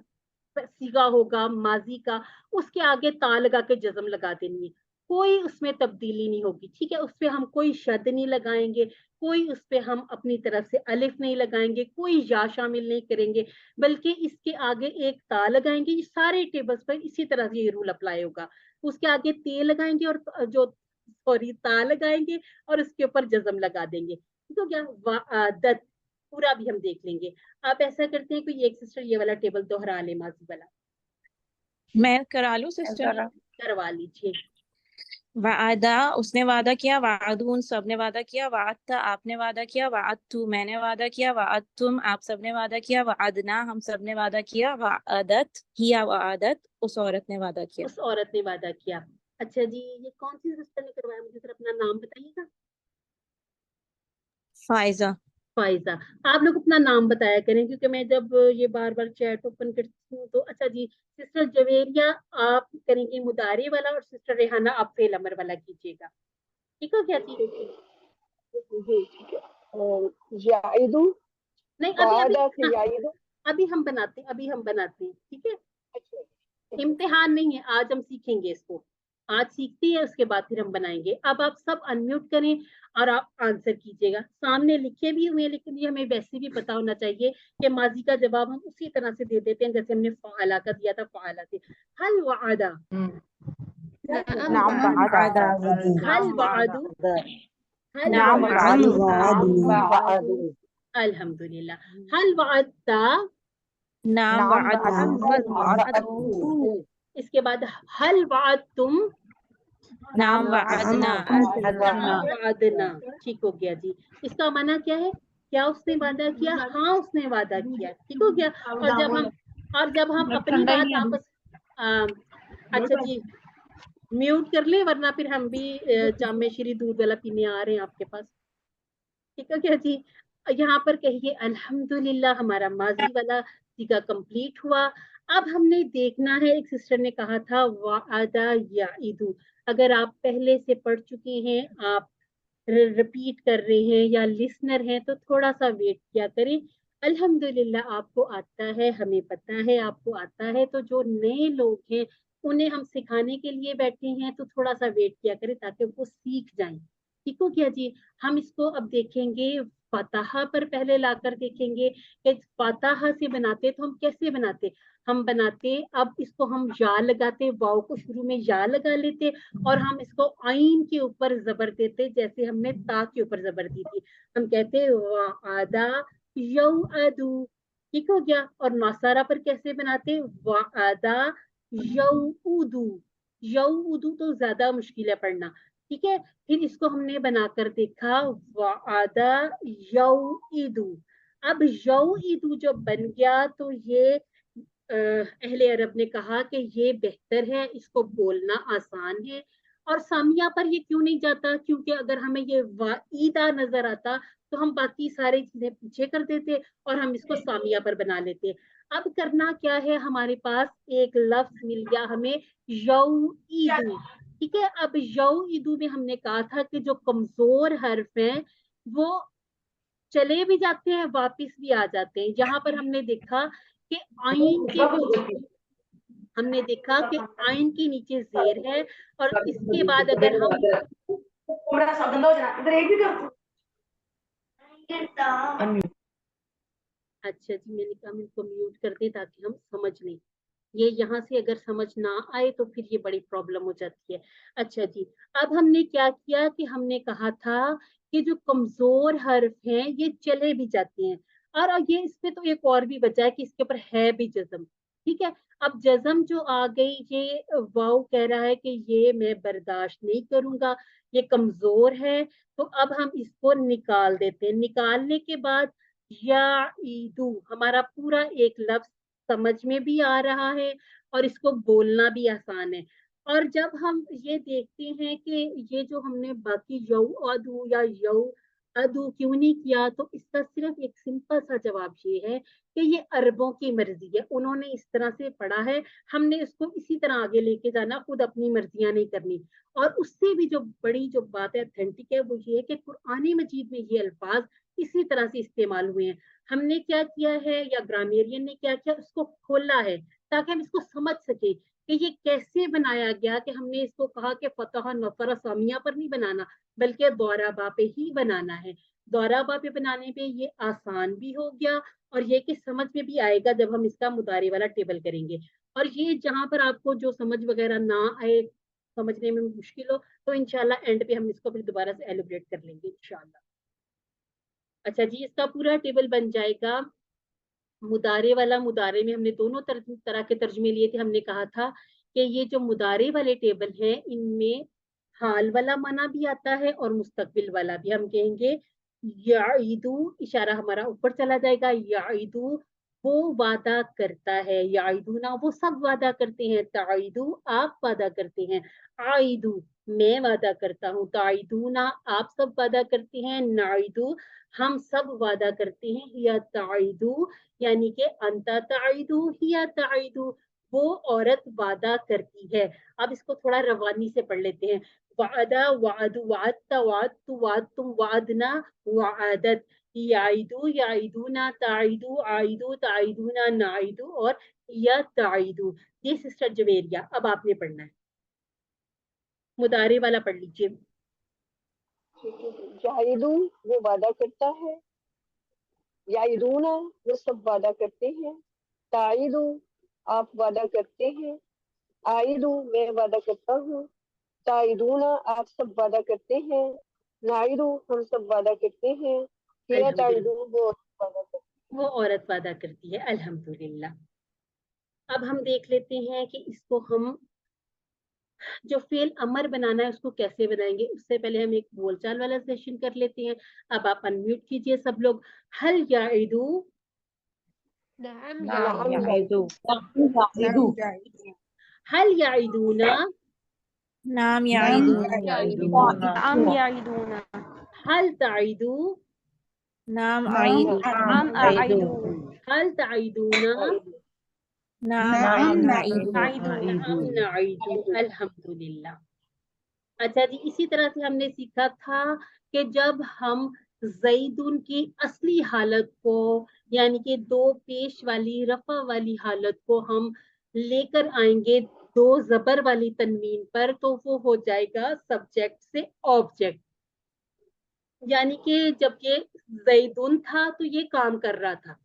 सीगा होगा माजी का, उसके आगे ता लगा के जज्म लगा देनी है। कोई उसमें तब्दीली नहीं होगी। ठीक है, उस पे हम कोई शद नहीं लगाएंगे, कोई उस पे हम अपनी तरफ से अलिफ नहीं लगाएंगे, कोई या शामिल नहीं करेंगे, बल्कि इसके आगे एक ता लगाएंगे। ये सारे टेबल्स पर इसी तरह से ये रूल अप्लाई होगा। उसके आगे ते लगाएंगे और जो सॉरी ता लगाएंगे और उसके ऊपर जज्म लगा देंगे। तो क्या वादत पूरा भी हम देख लेंगे। आप ऐसा करते हैं कोई एक सिस्टर ये वाला टेबल दोहरा ले, माजी वाला मैं करा लूं सिस्टर? करवा लीजिए। वादा, उसने वादा किया, वादून, सबने वादा किया, वाअत्ता, आपने वादा किया, वाअत्तु, मैंने वादा किया, वाअत्तुम, आप सबने वादा किया, वाअदना, हम सबने वादा किया, वाअदत, हिया वाअदत, उस औरत ने वादा किया। उस औरत ने वादा किया। अच्छा जी, ये कौन सी सिस्टर ने करवाया? मुझे जरा अपना नाम बताइएगा। फाइजा। फाइजा। आप लोग अपना नाम बताया करें, क्योंकि मैं जब ये बार बार चैट ओपन करती हूँ तो। अच्छा जी, सिस्टर जवेरिया आप करेंगे मुदारे वाला और सिस्टर रेहाना आप फेल अमर वाला कीजिएगा। ठीक है क्या जी? जी ठीक है। याइदू, नहीं, अभी वादा से याइदू। अभी हम बनाते हैं। ठीक है, इम्तिहान नहीं है, आज हम सीखेंगे इसको। आज सीखते हैं, उसके बाद फिर हम बनाएंगे। अब आप सब अनम्यूट करें और आप आंसर कीजिएगा। सामने लिखे भी हुए, लेकिन ये हमें वैसे भी पता होना चाहिए कि माजी का जवाब हम उसी तरह से दे देते हैं जैसे हमने फाला का दिया था, फाला से। हल वादा, नाम वादा। हल वादू, हल नाम वादू, वादू। अल्हम्दुलिल्लाह। हल वादा, नाम वाअद, इसके बाद हल वाद तुम, नाम वाअदना, वादना। ठीक हो गया जी। इसका माना क्या है? क्या उसने वादा किया? हाँ, उसने वादा किया। ठीक हो गया। और जब हम अपनी बात आपस अच्छा जी, म्यूट कर ले, वरना फिर हम भी जामे श्री दूध वाला पीने आ रहे हैं आपके पास। ठीक है क्या जी? यहाँ पर कहिए अल्हम्दुलिल्लाह, हमारा माजी वाला सीगा कंप्लीट हुआ। अब हमने देखना है, एक सिस्टर ने कहा था वादा याइदू। अगर आप पहले से पढ़ चुके हैं, आप रिपीट कर रहे हैं या लिसनर हैं तो थोड़ा सा वेट किया करें। अल्हम्दुलिल्लाह आपको आता है, हमें पता है आपको आता है, तो जो नए लोग हैं उन्हें हम सिखाने के लिए बैठे हैं, तो थोड़ा सा वेट किया करें ताकि वो सीख जाएं। ठीक हो क्या जी? हम इसको अब देखेंगे, फतहा पर पहले लाकर देखेंगे कि फतहा से बनाते तो हम कैसे बनाते। हम बनाते, अब इसको हम या लगाते, वाव को शुरू में या लगा लेते और हम इसको आइन के ऊपर जबर देते जैसे हमने ता के ऊपर जबर दी थी। हम कहते वादा यौअदु। ठीक हो गया। और नासारा पर कैसे बनाते? वादा यौउदु। यौउदु तो ज्यादा मुश्किल है पढ़ना। ठीक है, फिर इसको हमने बनाकर देखा वादा यौइदु। अब यौइदु जो बन गया तो ये अहले अरब ने कहा कि ये बेहतर है, इसको बोलना आसान है। और सामिया पर ये क्यों नहीं जाता? क्योंकि अगर हमें ये वाईदा नजर आता तो हम बाकी सारी चीजें पीछे कर देते और हम इसको सामिया पर बना लेते। अब करना क्या है, हमारे पास एक लफ्ज मिल गया हमें, यौइदु। ठीक है, अब यौइदु में हमने कहा था कि जो कमजोर हर्फ हैं वो चले भी जाते हैं, वापस भी आ जाते हैं। यहाँ पर हमने देखा कि आइन के नीचे, हमने देखा कि आइन के नीचे जेर है और इसके बाद अगर हम अच्छा जी, मैंने कहा हम इसको म्यूट कर दें ताकि हम समझ लें। ये यहाँ से अगर समझ ना आए तो फिर ये बड़ी प्रॉब्लम हो जाती है। अच्छा जी, अब हमने क्या किया कि हमने कहा था कि जो कमजोर हर्फ हैं ये चले भी जाते हैं, और ये इसमें तो एक और भी वजह है कि इसके ऊपर है भी जज्म। ठीक है, अब जज्म जो आ गई, ये वाव कह रहा है कि ये मैं बर्दाश्त नहीं करूंगा, ये कमजोर है, तो अब हम इसको निकाल देते हैं। निकालने के बाद याईदु हमारा पूरा एक लफ्ज समझ में भी आ रहा है और इसको बोलना भी आसान है। और जब हम ये देखते हैं कि ये जो हमने बाकी यौ अदू या यौ अदू क्यों नहीं किया, तो इसका सिर्फ एक सिंपल सा जवाब ये है कि ये अरबों की मर्जी है, उन्होंने इस तरह से पढ़ा है, हमने इसको इसी तरह आगे लेके जाना, खुद अपनी मर्जियां नहीं करनी। और उससे भी जो बड़ी जो बात है ऑथेंटिक है वो ये है कि कुरान मजीद में ये अल्फाज इसी तरह से इस्तेमाल हुए हैं। हमने क्या किया है, या ग्रामेरियन ने क्या किया, उसको खोला है ताकि हम इसको समझ सके कि ये कैसे बनाया गया। कि हमने इसको कहा कि फतह नफर सामिया पर नहीं बनाना, बल्कि दौराबा पे ही बनाना है। दौराबा पे बनाने पे ये आसान भी हो गया और ये कि समझ में भी आएगा जब हम इसका मुदारे वाला टेबल करेंगे। और ये जहां पर आपको जो समझ वगैरह ना आए, समझने में मुश्किल हो, तो इंशाल्लाह एंड पे हम इसको फिर दोबारा से एलिब्रेट कर लेंगे इंशाल्लाह। अच्छा जी, इसका पूरा टेबल बन जाएगा। मुदारे वाला, मुदारे में हमने दोनों तरह के तर्जमे लिए थे। हमने कहा था कि ये जो मुदारे वाले टेबल हैं इनमें हाल वाला माना भी आता है और मुस्तकबिल वाला भी। हम कहेंगे याईदू, इशारा हमारा ऊपर चला जाएगा, याईदू वो वादा करता है, याईदू ना वो सब वादा करते हैं, ताईदू आप वादा करते हैं, आईदू मैं वादा करता हूँ, ताईदू ना आप सब वादा करते हैं, नाईदू हम सब वादा करते हैं, या ताईदू यानी कि अंता ताईदू हिया ताईदू वो औरत वादा करती है। अब इसको थोड़ा रवानी से पढ़ लेते हैं। वादा वादु वादता वादतु वादतुम वादना वादत, याइदु याइदुना ताइदु आइदु ताइदुना नाइदु और या ताइदु। ये सिस्टर जवेरिया, अब आपने पढ़ना है, मुदारे वाला पढ़ लीजिए। ठीक है, जाहिदू वो वादा करता है, याइदूना वो सब वादा करते हैं, ताइदू आप वादा करते हैं, आइदू मैं वादा करता हूँ, ताइदूना आप सब वादा करते हैं, नाइदू हम सब वादा करते हैं, हिया ताइदू वो औरत वादा करती है। वो औरत वादा करती है। अल्हम्दुलिल्लाह। अब हम देख लेते हैं कि इसको हम जो फेल अमर बनाना है उसको कैसे बनाएंगे। उससे पहले हम एक बोलचाल वाला सेशन कर लेते हैं। अब आप अनम्यूट कीजिए सब लोग। हल याइदू, नाम याइदू हल याइदूना, नाम याइदूना नाम याइदूना हल ताइदू, नाम आइदू नाम आइदू हल ताइदूना, नाम आइदू नाम नाइदू। अल्हम्दुलिल्लाह। अच्छा जी, इसी तरह से हमने सीखा था कि जब हम ज़ैदुन की असली हालत को, यानी कि दो पेश वाली रफा वाली हालत को हम लेकर आएंगे दो जबर वाली तनवीन पर, तो वो हो जाएगा सब्जेक्ट से ऑब्जेक्ट। यानी कि जब ये ज़ैदुन था तो ये काम कर रहा था,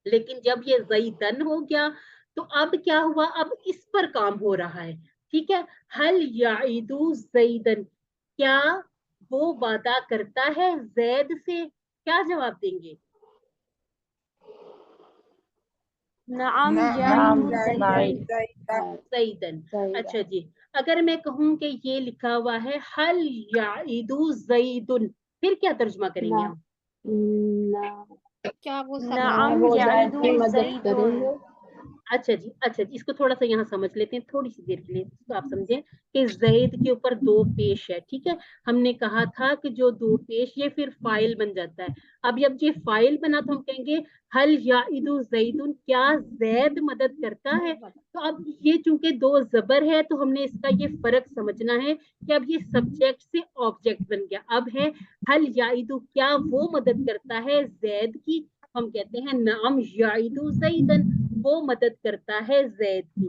लेकिन जब ये ज़ैदन हो गया तो अब क्या हुआ, अब इस पर काम हो रहा है। ठीक है, हल याइदू ज़ैदन, क्या वो वादा करता है जैद से? क्या जवाब देंगे? नाम नाम याइदू ज़ैदन। अच्छा जी, अगर मैं कहूं कि ये लिखा हुआ है हल याइदू ज़ैदुन, फिर क्या तर्जुमा करेंगे हम? क्या वो नाम वो याइदू की मदद ज़ैदुन। करेंगे? अच्छा जी, इसको थोड़ा सा यहाँ समझ लेते हैं थोड़ी सी देर के लिए, तो आप समझें कि जैद के ऊपर दो पेश है, ठीक है। हमने कहा था कि जो दो पेश ये फिर फाइल बन जाता है। अब जब ये फाइल बना तो हम कहेंगे हल याइदु जैदुन, क्या जैद मदद करता है। तो अब ये चूंकि दो जबर है तो हमने इसका ये फर्क समझना है कि अब ये सब्जेक्ट से ऑब्जेक्ट बन गया। अब है हल याइदु, क्या वो मदद करता है जैद की, हम कहते हैं नाम याइदु जैदन, वो मदद करता है जैद की।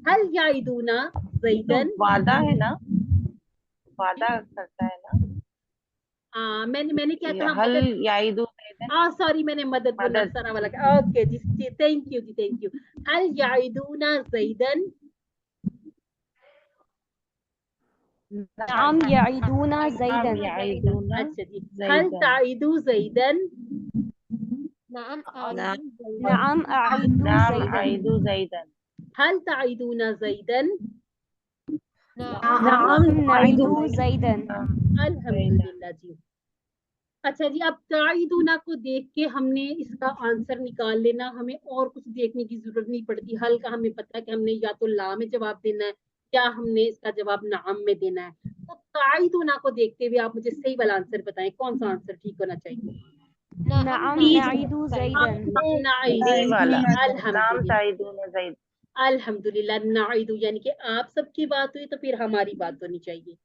हल याइदूना तो जैदन, वादा है ना, वादा करता है ना, मैंने क्या ये कहा, हल मदद। याइदू ज़ैदन, सॉरी, मैंने मदद बोलना मदद। सारा वाला। Okay ji, thank you ji, thank you. हल याइदूना जैदन, नाम याइदूना ज़ैदन। याइदूना अच्छा जी। हल ज़ैदन। ताइदू जैदन, नाम नाम आइदू आइदू ज़ैदन। हल ताइदूना जैदन, नाम आइदू ज़ैदन। अल्हम्दुलिल्लाह जी। अच्छा जी, अब ताइदुना को देख के हमने इसका आंसर निकाल लेना, हमें और कुछ देखने की जरूरत नहीं पड़ती। हल का हमें पता है कि हमने या तो ला में जवाब देना है या हमने इसका जवाब नाम में देना है। तो ताइदुना को देखते हुए आप मुझे सही वाला आंसर बताएं, कौन सा आंसर ठीक होना चाहिए। नाम नाइदू ज़ैदन। नाइदू वाला नाम अल्हम्दुलिल्लाह, ताइदूना ज़ैदन। अल्हम्दुलिल्लाह नाइदू, यानी कि आप सबकी बात हुई तो फिर हमारी बात होनी चाहिए।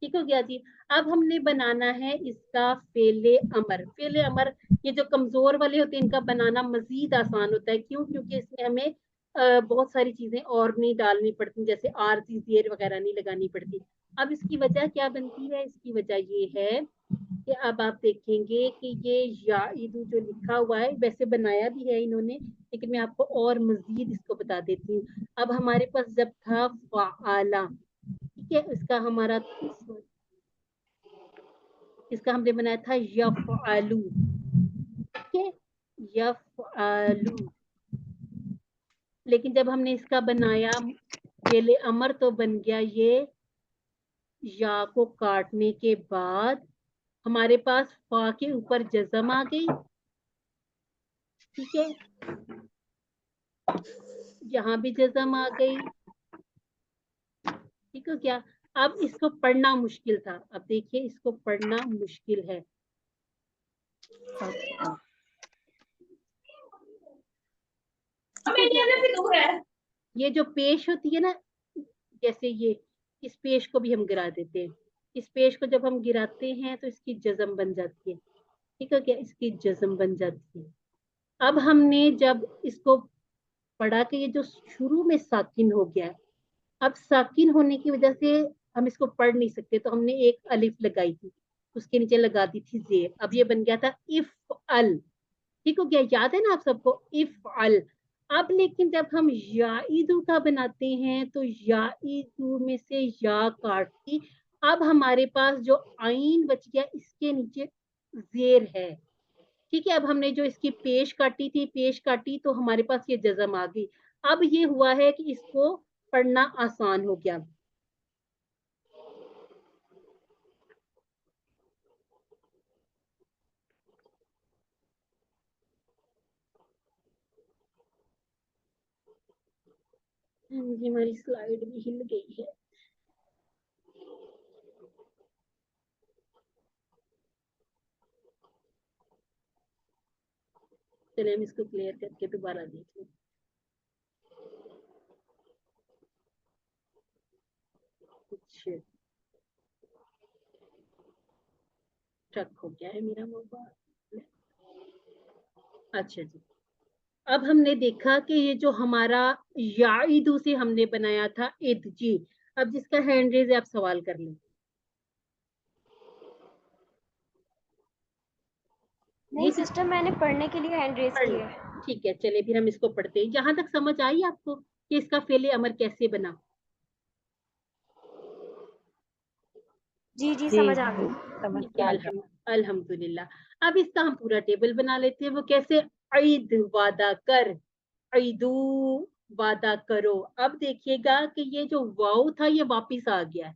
ठीक हो गया जी। अब हमने बनाना है इसका फेले अमर। फेले अमर ये जो कमजोर वाले होते हैं इनका बनाना मजीद आसान होता है। क्यों? क्योंकि इसमें हमें बहुत सारी चीजें और नहीं डालनी पड़ती, जैसे आरती जेर वगैरह नहीं लगानी पड़ती। अब इसकी वजह क्या बनती है? इसकी वजह ये है कि अब आप देखेंगे कि ये याइदु जो लिखा हुआ है, वैसे बनाया भी है इन्होंने, लेकिन मैं आपको और मजीद इसको बता देती हूँ। अब हमारे पास जब था फ़आला, ठीक है, इसका हमने बनाया था यफ़अलु, ठीक है, यफ़अलु। लेकिन जब हमने इसका बनाया फेले अमर तो बन गया ये या को काटने के बाद हमारे पास फा के ऊपर जज़म आ गई, ठीक है, यहाँ भी जज़म आ गई, ठीक है क्या। अब इसको पढ़ना मुश्किल था, अब देखिए इसको पढ़ना मुश्किल है। ये जो पेश होती है ना, जैसे ये, इस पेश को भी हम गिरा देते हैं। इस पेश को जब हम गिराते हैं तो इसकी जज़म बन जाती है, ठीक है क्या, इसकी जज़म बन जाती है। अब हमने जब इसको पढ़ा कि ये जो शुरू में साकिन हो गया है, अब साकिन होने की वजह से हम इसको पढ़ नहीं सकते, तो हमने एक अलिफ लगाई थी, उसके नीचे लगा दी थी जेर। अब ये बन गया था इफ अल, ठीक हो गया, याद है ना आप सबको, इफ अल। अब लेकिन जब हम याइदू का बनाते हैं तो याइदू में से या काटती, अब हमारे पास जो आइन बच गया इसके नीचे जेर है, ठीक है। अब हमने जो इसकी पेश काटी तो हमारे पास ये जज़म आ गई। अब ये हुआ है कि इसको पढ़ना आसान हो गया। हमारी स्लाइड भी हिल गई है। चलिए हम इसको क्लियर करके दोबारा देख लें। अच्छा, स्टक हो गया है मेरा मोबाइल। अच्छा जी, अब हमने देखा कि ये जो हमारा याइदू से हमने बनाया था इद जी। अब जिसका हैंड रेज है आप सवाल कर लें। नहीं सिस्टर, मैंने पढ़ने के लिए हैंड रेज की है। ठीक है, चलिए फिर हम इसको पढ़ते हैं। जहां तक समझ आई आपको कि इसका फेले अमर कैसे बना? जी जी समझ आ गई। ठीक है, अल्हम्दुलिल्लाह। अब इसका हम पूरा टेबल बना लेते हैं। वो कैसे? ईद वादा कर, ईदू वादा करो। अब देखिएगा कि ये जो वाव था ये वापिस आ गया है,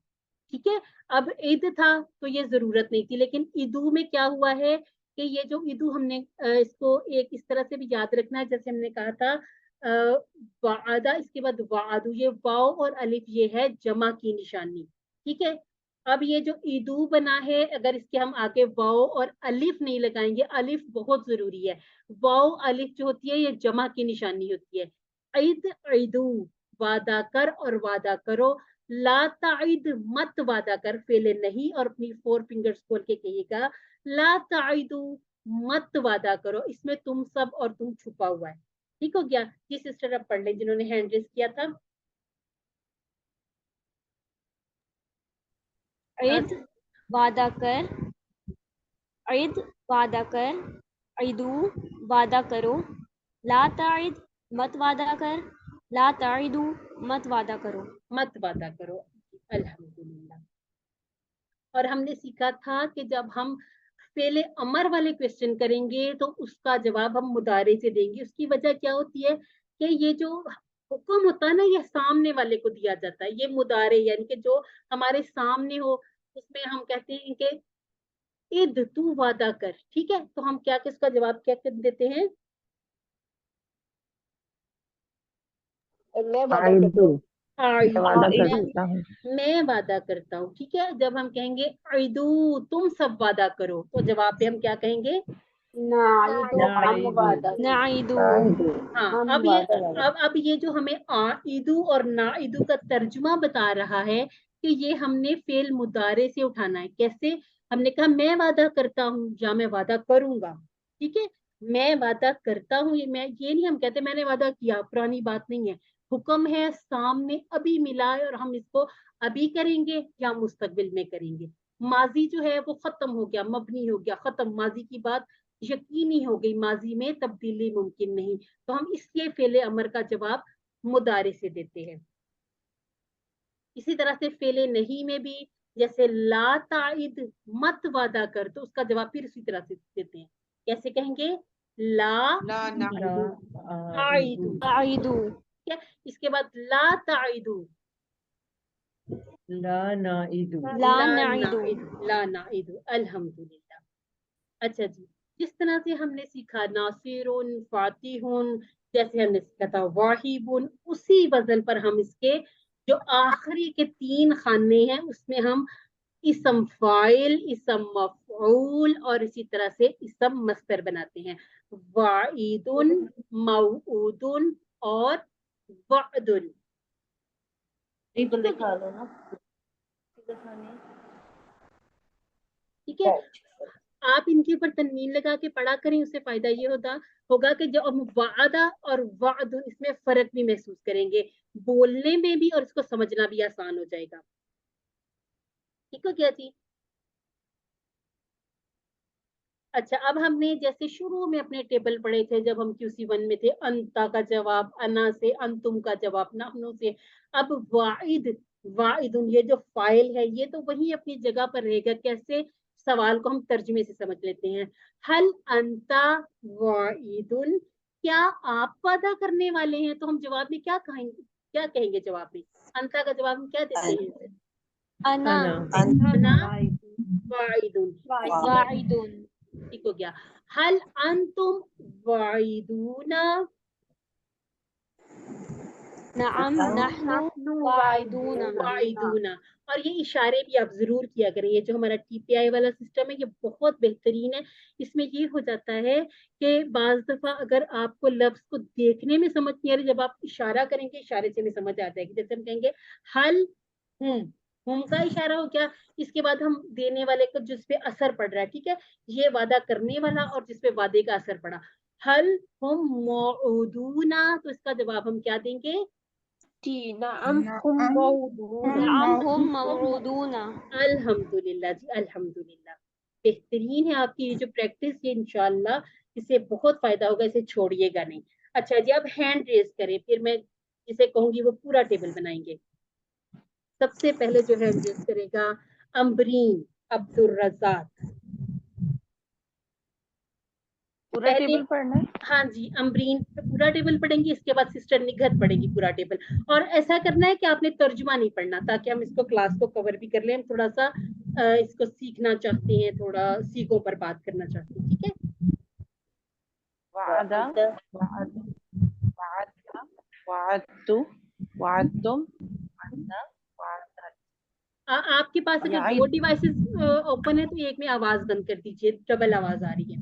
ठीक है। अब ईद था तो ये जरूरत नहीं थी, लेकिन ईदू में क्या हुआ है کہ ये जो ईदू हमने इसको एक इस तरह से भी याद रखना है, जैसे हमने कहा था वादा, इसके बाद वादू, ये वाव और अलिफ ये है जमा की निशानी, ठीक है। अब ये जो ईदू बना है, अगर इसके हम आगे वाव और अलिफ नहीं लगाएंगे, अलिफ बहुत जरूरी है, वाव अलिफ जो होती है ये जमा की निशानी होती है। ईद ईदू, वादा कर और वादा करो, ला ताइद मत वादा कर, फेले नहीं, और अपनी 4 फिंगर्स खोल के कहिएगा ला ताइदू, मत वादा करो, इसमें तुम सब और तुम छुपा हुआ है, ठीक हो गया। ये सिस्टर अब पढ़ ले जिन्होंने हैंड रेस किया था। ईद वादा कर, ईद वादा कर, ईदू वादा करो, ला ताइद मत वादा कर, ला ताइदू मत वादा करो, मत वादा करो, अल्हम्दुलिल्लाह। और हमने सीखा था कि जब हम फेले अमर वाले क्वेश्चन करेंगे तो उसका जवाब हम मुदारे से देंगे। उसकी वजह क्या होती है कि ये जो हुक्म होता है ना, ये सामने वाले को दिया जाता है, ये मुदारे यानी कि जो हमारे सामने हो, उसमें हम कहते हैं कि ईद तू वादा कर, ठीक है। तो हम क्या किसका जवाब क्या देते हैं? मैं वादा करता हूँ। मैं वादा करता हूँ, ठीक है। जब हम कहेंगे ईदू तुम सब वादा करो, तो जवाब पे हम क्या कहेंगे? नाइदू। हाँ, अब ये जो हमें ईदू और ना ईदू का तर्जुमा बता रहा है कि ये हमने फेल मुदारे से उठाना है। कैसे? हमने कहा मैं वादा करता हूँ या मैं वादा करूंगा, ठीक है। मैं वादा करता हूँ, ये नहीं हम कहते मैंने वादा किया, पुरानी बात नहीं है। हुक्म है सामने अभी मिला है और हम इसको अभी करेंगे या मुस्तकबिल में करेंगे। माजी जो है वो खत्म हो गया, मबनी हो गया, खत्म, माजी की बात यकीनी हो गई, माजी में तब्दीली मुमकिन नहीं, तो हम इसलिए फेले अमर का जवाब मुदारे से देते हैं। इसी तरह से फेले नहीं में भी, जैसे ला ताइद मत वादा कर, तो उसका जवाब फिर इसी तरह से देते हैं। कैसे कहेंगे? ला ताइदू, ठीक है। इसके बाद ला ताइदू, ला नाइदू। ला नाइदू, अल्हम्दुलिल्लाह। अच्छा जी, जिस तरह से हमने सीखा नासिरुन, फातिहुन, जैसे हमने सीखा था वाहिबुन, उसी वजन पर हम इसके जो आखिरी के 3 खाने हैं उसमें हम इसम फाइल, इसम मफऊल और इसी तरह से इसम मस्तर बनाते हैं। वाइदुन, मऊदुन और वअदुन। दिखा दो ना, ठीक है। आप इनके ऊपर तनवीन लगा के पढ़ा करें, उससे फायदा ये होगा कि जो हम वादा और वाद, इसमें फर्क भी महसूस करेंगे, बोलने में भी और इसको समझना भी आसान हो जाएगा। ठीक हो गया जी। अच्छा, अब हमने जैसे शुरू में अपने टेबल पढ़े थे जब हम QC1 में थे, अंता का जवाब अना से, अंतुम का जवाब नहनु से। अब वाइद, वाइदुन, ये जो फाइल है ये तो वही अपनी जगह पर रहेगा। कैसे? सवाल को हम तर्जुमे से समझ लेते हैं। हल अंता वाइदुन, क्या आप वादा करने वाले हैं? तो हम जवाब में क्या कहेंगे जवाब में? अंता का जवाब हम क्या देते हैं? अना वाइदुन, ठीक हो गया। हल अंतुम वाइदूना, नअम नहनु वाइदूना। और ये इशारे भी आप जरूर किया करें। ये जो हमारा TPI वाला सिस्टम है ये बहुत बेहतरीन है। इसमें ये हो जाता है कि बाज दफा अगर आपको लफ्ज को देखने में समझ नहीं आ रही, जब आप इशारा करेंगे इशारे से भी समझ आ जाएगी। जैसे हम कहेंगे हल हुम का इशारा हो गया, इसके बाद हम देने वाले को जिस पे असर पड़ रहा है, ठीक है, ये वादा करने वाला और जिस पे वादे का असर पड़ा, हल हुम मौदूना, तो इसका जवाब हम क्या देंगे? अल्हम्दुलिल्लाह जी, अल्हम्दुलिल्लाह। बेहतरीन है आपकी ये जो प्रैक्टिस, ये इंशाल्लाह इससे बहुत फायदा होगा, इसे छोड़िएगा नहीं। अच्छा जी, अब हैंड रेज करें, फिर मैं जिसे कहूंगी वो पूरा टेबल बनाएंगे। सबसे पहले जो हैंड रेज करेगा अम्बरीन अब्दुल रज़ाक। पूरा पहले टेबल पढ़ना है? हाँ जी, अमरीन पूरा टेबल पढ़ेंगे, इसके बाद सिस्टर निगहत पढ़ेगी पूरा टेबल। और ऐसा करना है कि आपने तर्जुमा नहीं पढ़ना, ताकि हम इसको क्लास को कवर भी कर लें। हम थोड़ा सा इसको सीखना चाहते हैं, थोड़ा सीखों पर बात करना चाहते हैं, ठीक है। वादा, वादा, वादा, वादतु, वादतुम, वादना, वादत। आपके पास अगर याइद। 2 डिवाइसेस ओपन है तो एक में आवाज बंद कर दीजिए, डबल आवाज आ रही है।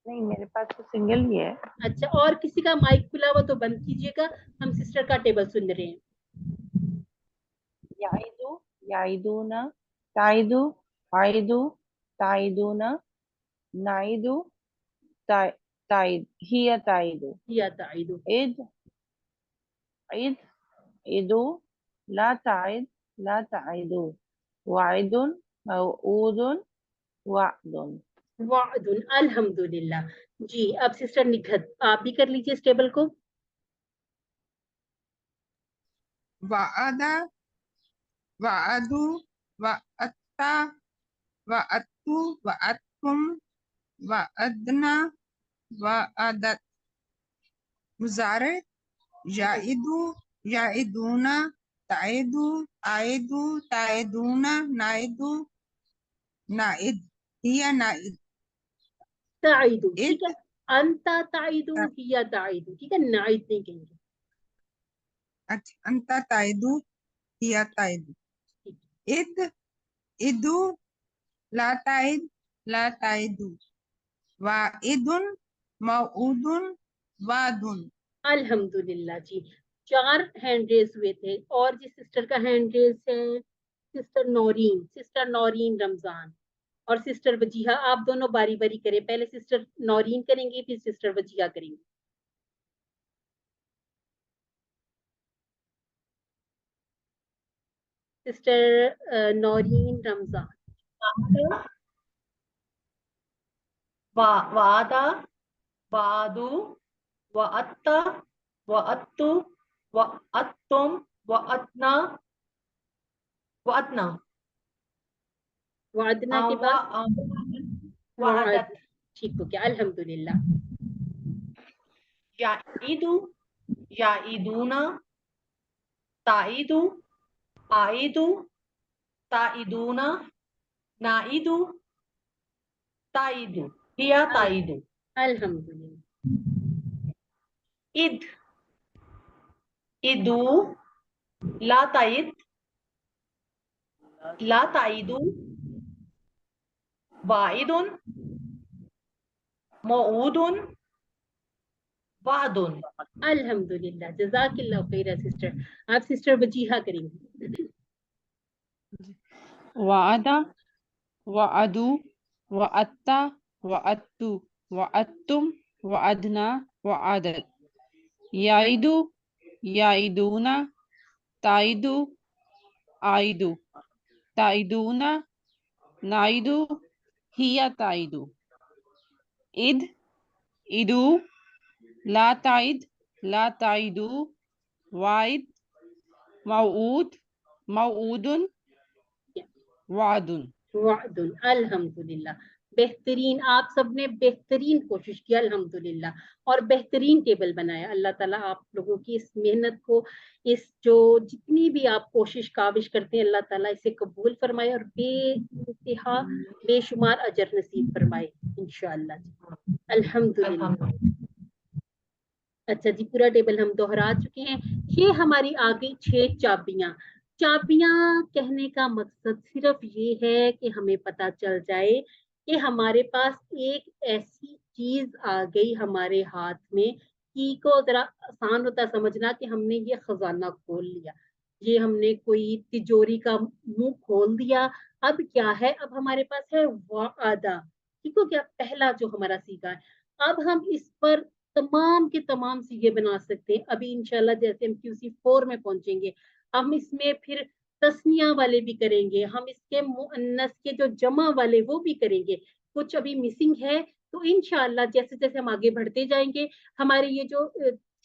नहीं, मेरे पास तो सिंगल ही है। अच्छा, और किसी का माइक खुला हुआ तो बंद कीजिएगा, हम सिस्टर का टेबल सुन रहे हैं। याइदु, याइदूना, ताइदु, वाइदु, ताइदूना, नाइदु, ताइद, हिया ताइदु, या ताइदु, इद, इद, इदु, ला ताइद, ला ताइदु, वाइदुन, मऊदुन, वादुन। वादुन, अल्हम्दुलिल्लाह। जी, अब सिस्टर निगहत आप भी कर लीजिए इस टेबल को। वादा, वादु, वाअत्ता, वाअत्तु, वाअत्तुम, वाअदना, वाअदत। मुजारे, याइदु, याइदूना, ताइदु, आइदु, ताइदूना, नाइदु, नाइद, हिया नाइद, ताइदु, ठीक इद, है। अंता ताइदु, हिया ताइदु, ठीक है, नाइद नहीं कहेंगे। अंता ताइदु, हिया ताइदु, इद, इदु, ला ताइद, ला ताइदु, वाइदुन, मऊदुन, वादुन। अल्हम्दुलिल्लाह जी। 4 हैंड रेस हुए थे, और जिस सिस्टर का हैंड रेस है सिस्टर नौरीन, सिस्टर नौरीन रमजान और सिस्टर वजीहा, आप दोनों बारी बारी करें। पहले सिस्टर नौरीन करेंगे, फिर सिस्टर वजीहा करेंगे। सिस्टर नौरीन रमजान। वादा, वादु, वाअत्ता, वाअत्तु, वाअत्तुम, वाअतना, वाअतना। वादना के बाद वादत। ठीक हो गया, अल्हम्दुलिल्लाह। याइदु, याइदूना, ताइदु, आइदु, ताइदूना, नाइदु, ताइदु, हिया ताइदु। अल्हम्दुलिल्लाह। इद, इदु, ला ताइद, ला ताइदु, वाइदुन, मऊदुन, वादुन। अल्हम्दुलिल्लाह, जज़ाकिल्लाह खैर सिस्टर। आप सिस्टर वजीहा करेंगी। वादा, वादु, वाअत्ता, वाअत्तु, वाअत्तुम, वाअदना, वाअदत। याइदु, याइदूना, ताइदु, आइदु, ताइदूना, नाइदु, हिया ताइदु, इद, इदु, ला ताइद, ला ताइदु, वाइद, मऊद, मऊदुन, वादुन। वादुन, अल्हम्दुलिल्लाह। बेहतरीन, आप सबने बेहतरीन कोशिश की अल्हम्दुलिल्लाह, और बेहतरीन टेबल बनाया। अल्लाह ताला आप लोगों की इस मेहनत को, इस जो जितनी भी आप कोशिश काविश करते हैं, अल्लाह ताला इसे कबूल फरमाए और बेइंतहा बेशुमार अजर नसीब फरमाए इंशाअल्लाह। अल्हम्दुलिल्लाह। अच्छा जी, पूरा टेबल हम दोहरा चुके हैं। ये हमारी आ गई 6 चाबियां। चाबियां कहने का मकसद सिर्फ ये है कि हमें पता चल जाए कि हमारे पास एक ऐसी चीज आ गई हमारे हाथ में, की को जरा आसान होता समझना कि हमने ये खजाना खोल लिया, ये हमने कोई तिजोरी का मुंह खोल दिया। अब क्या है, अब हमारे पास है वादा, ठीक हो गया, पहला जो हमारा सीगा है। अब हम इस पर तमाम के तमाम सीगे बना सकते हैं। अभी इंशाल्लाह जैसे हम QC 4 में पहुंचेंगे, हम इसमें फिर तस्निया वाले भी करेंगे, हम इसके मुअन्नस के जो जमा वाले वो भी करेंगे। कुछ अभी मिसिंग है, तो इंशाल्लाह जैसे जैसे हम आगे बढ़ते जाएंगे, हमारे ये जो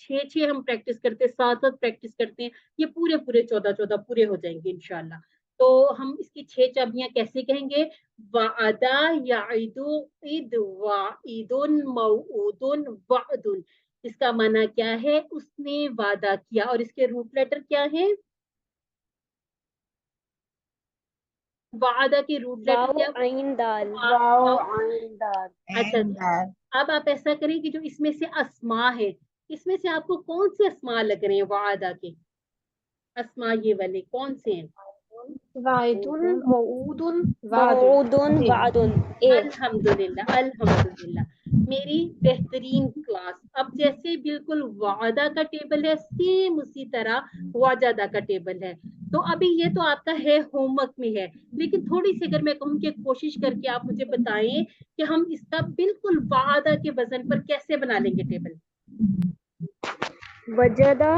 6 हम प्रैक्टिस करते हैं, 7 प्रैक्टिस करते हैं, ये पूरे 14 पूरे हो जाएंगे इंशाल्लाह। تو ہم اس کی 6 چابیاں کیسے کہیں گے؟ وعدہ یعدو عد وعید موعود وعد. اس کا معنی کیا ہے؟ اس نے وعدہ کیا. اور اس کے روٹ لیٹر کیا ہے؟ وعدہ کی روٹ لیٹر واو کیا؟ عین دال. واو عین دال. اچھا اب آپ ایسا کریں کہ جو اس میں سے اسماء ہے، اس میں سے آپ کو کون سے اسماء لگ رہے ہیں وعدہ کے؟ اسماء یہ والے کون سے ہیں؟ وعدن موعودن موعودن وعدن. ایک. الحمدللہ الحمدللہ، میری بہترین کلاس. اب جیسے بالکل وعدہ کا ٹیبل ہے، سیم اسی طرح وجدہ کا ٹیبل ہے. تو ابھی یہ تو آپ کا ہے ہوم ورک میں ہے، لیکن تھوڑی سی اگر میں کہوں کہ کوشش کر کے آپ مجھے بتائیں کہ ہم اس کا بالکل وعدہ کے وزن پر کیسے بنا لیں گے ٹیبل. وجدہ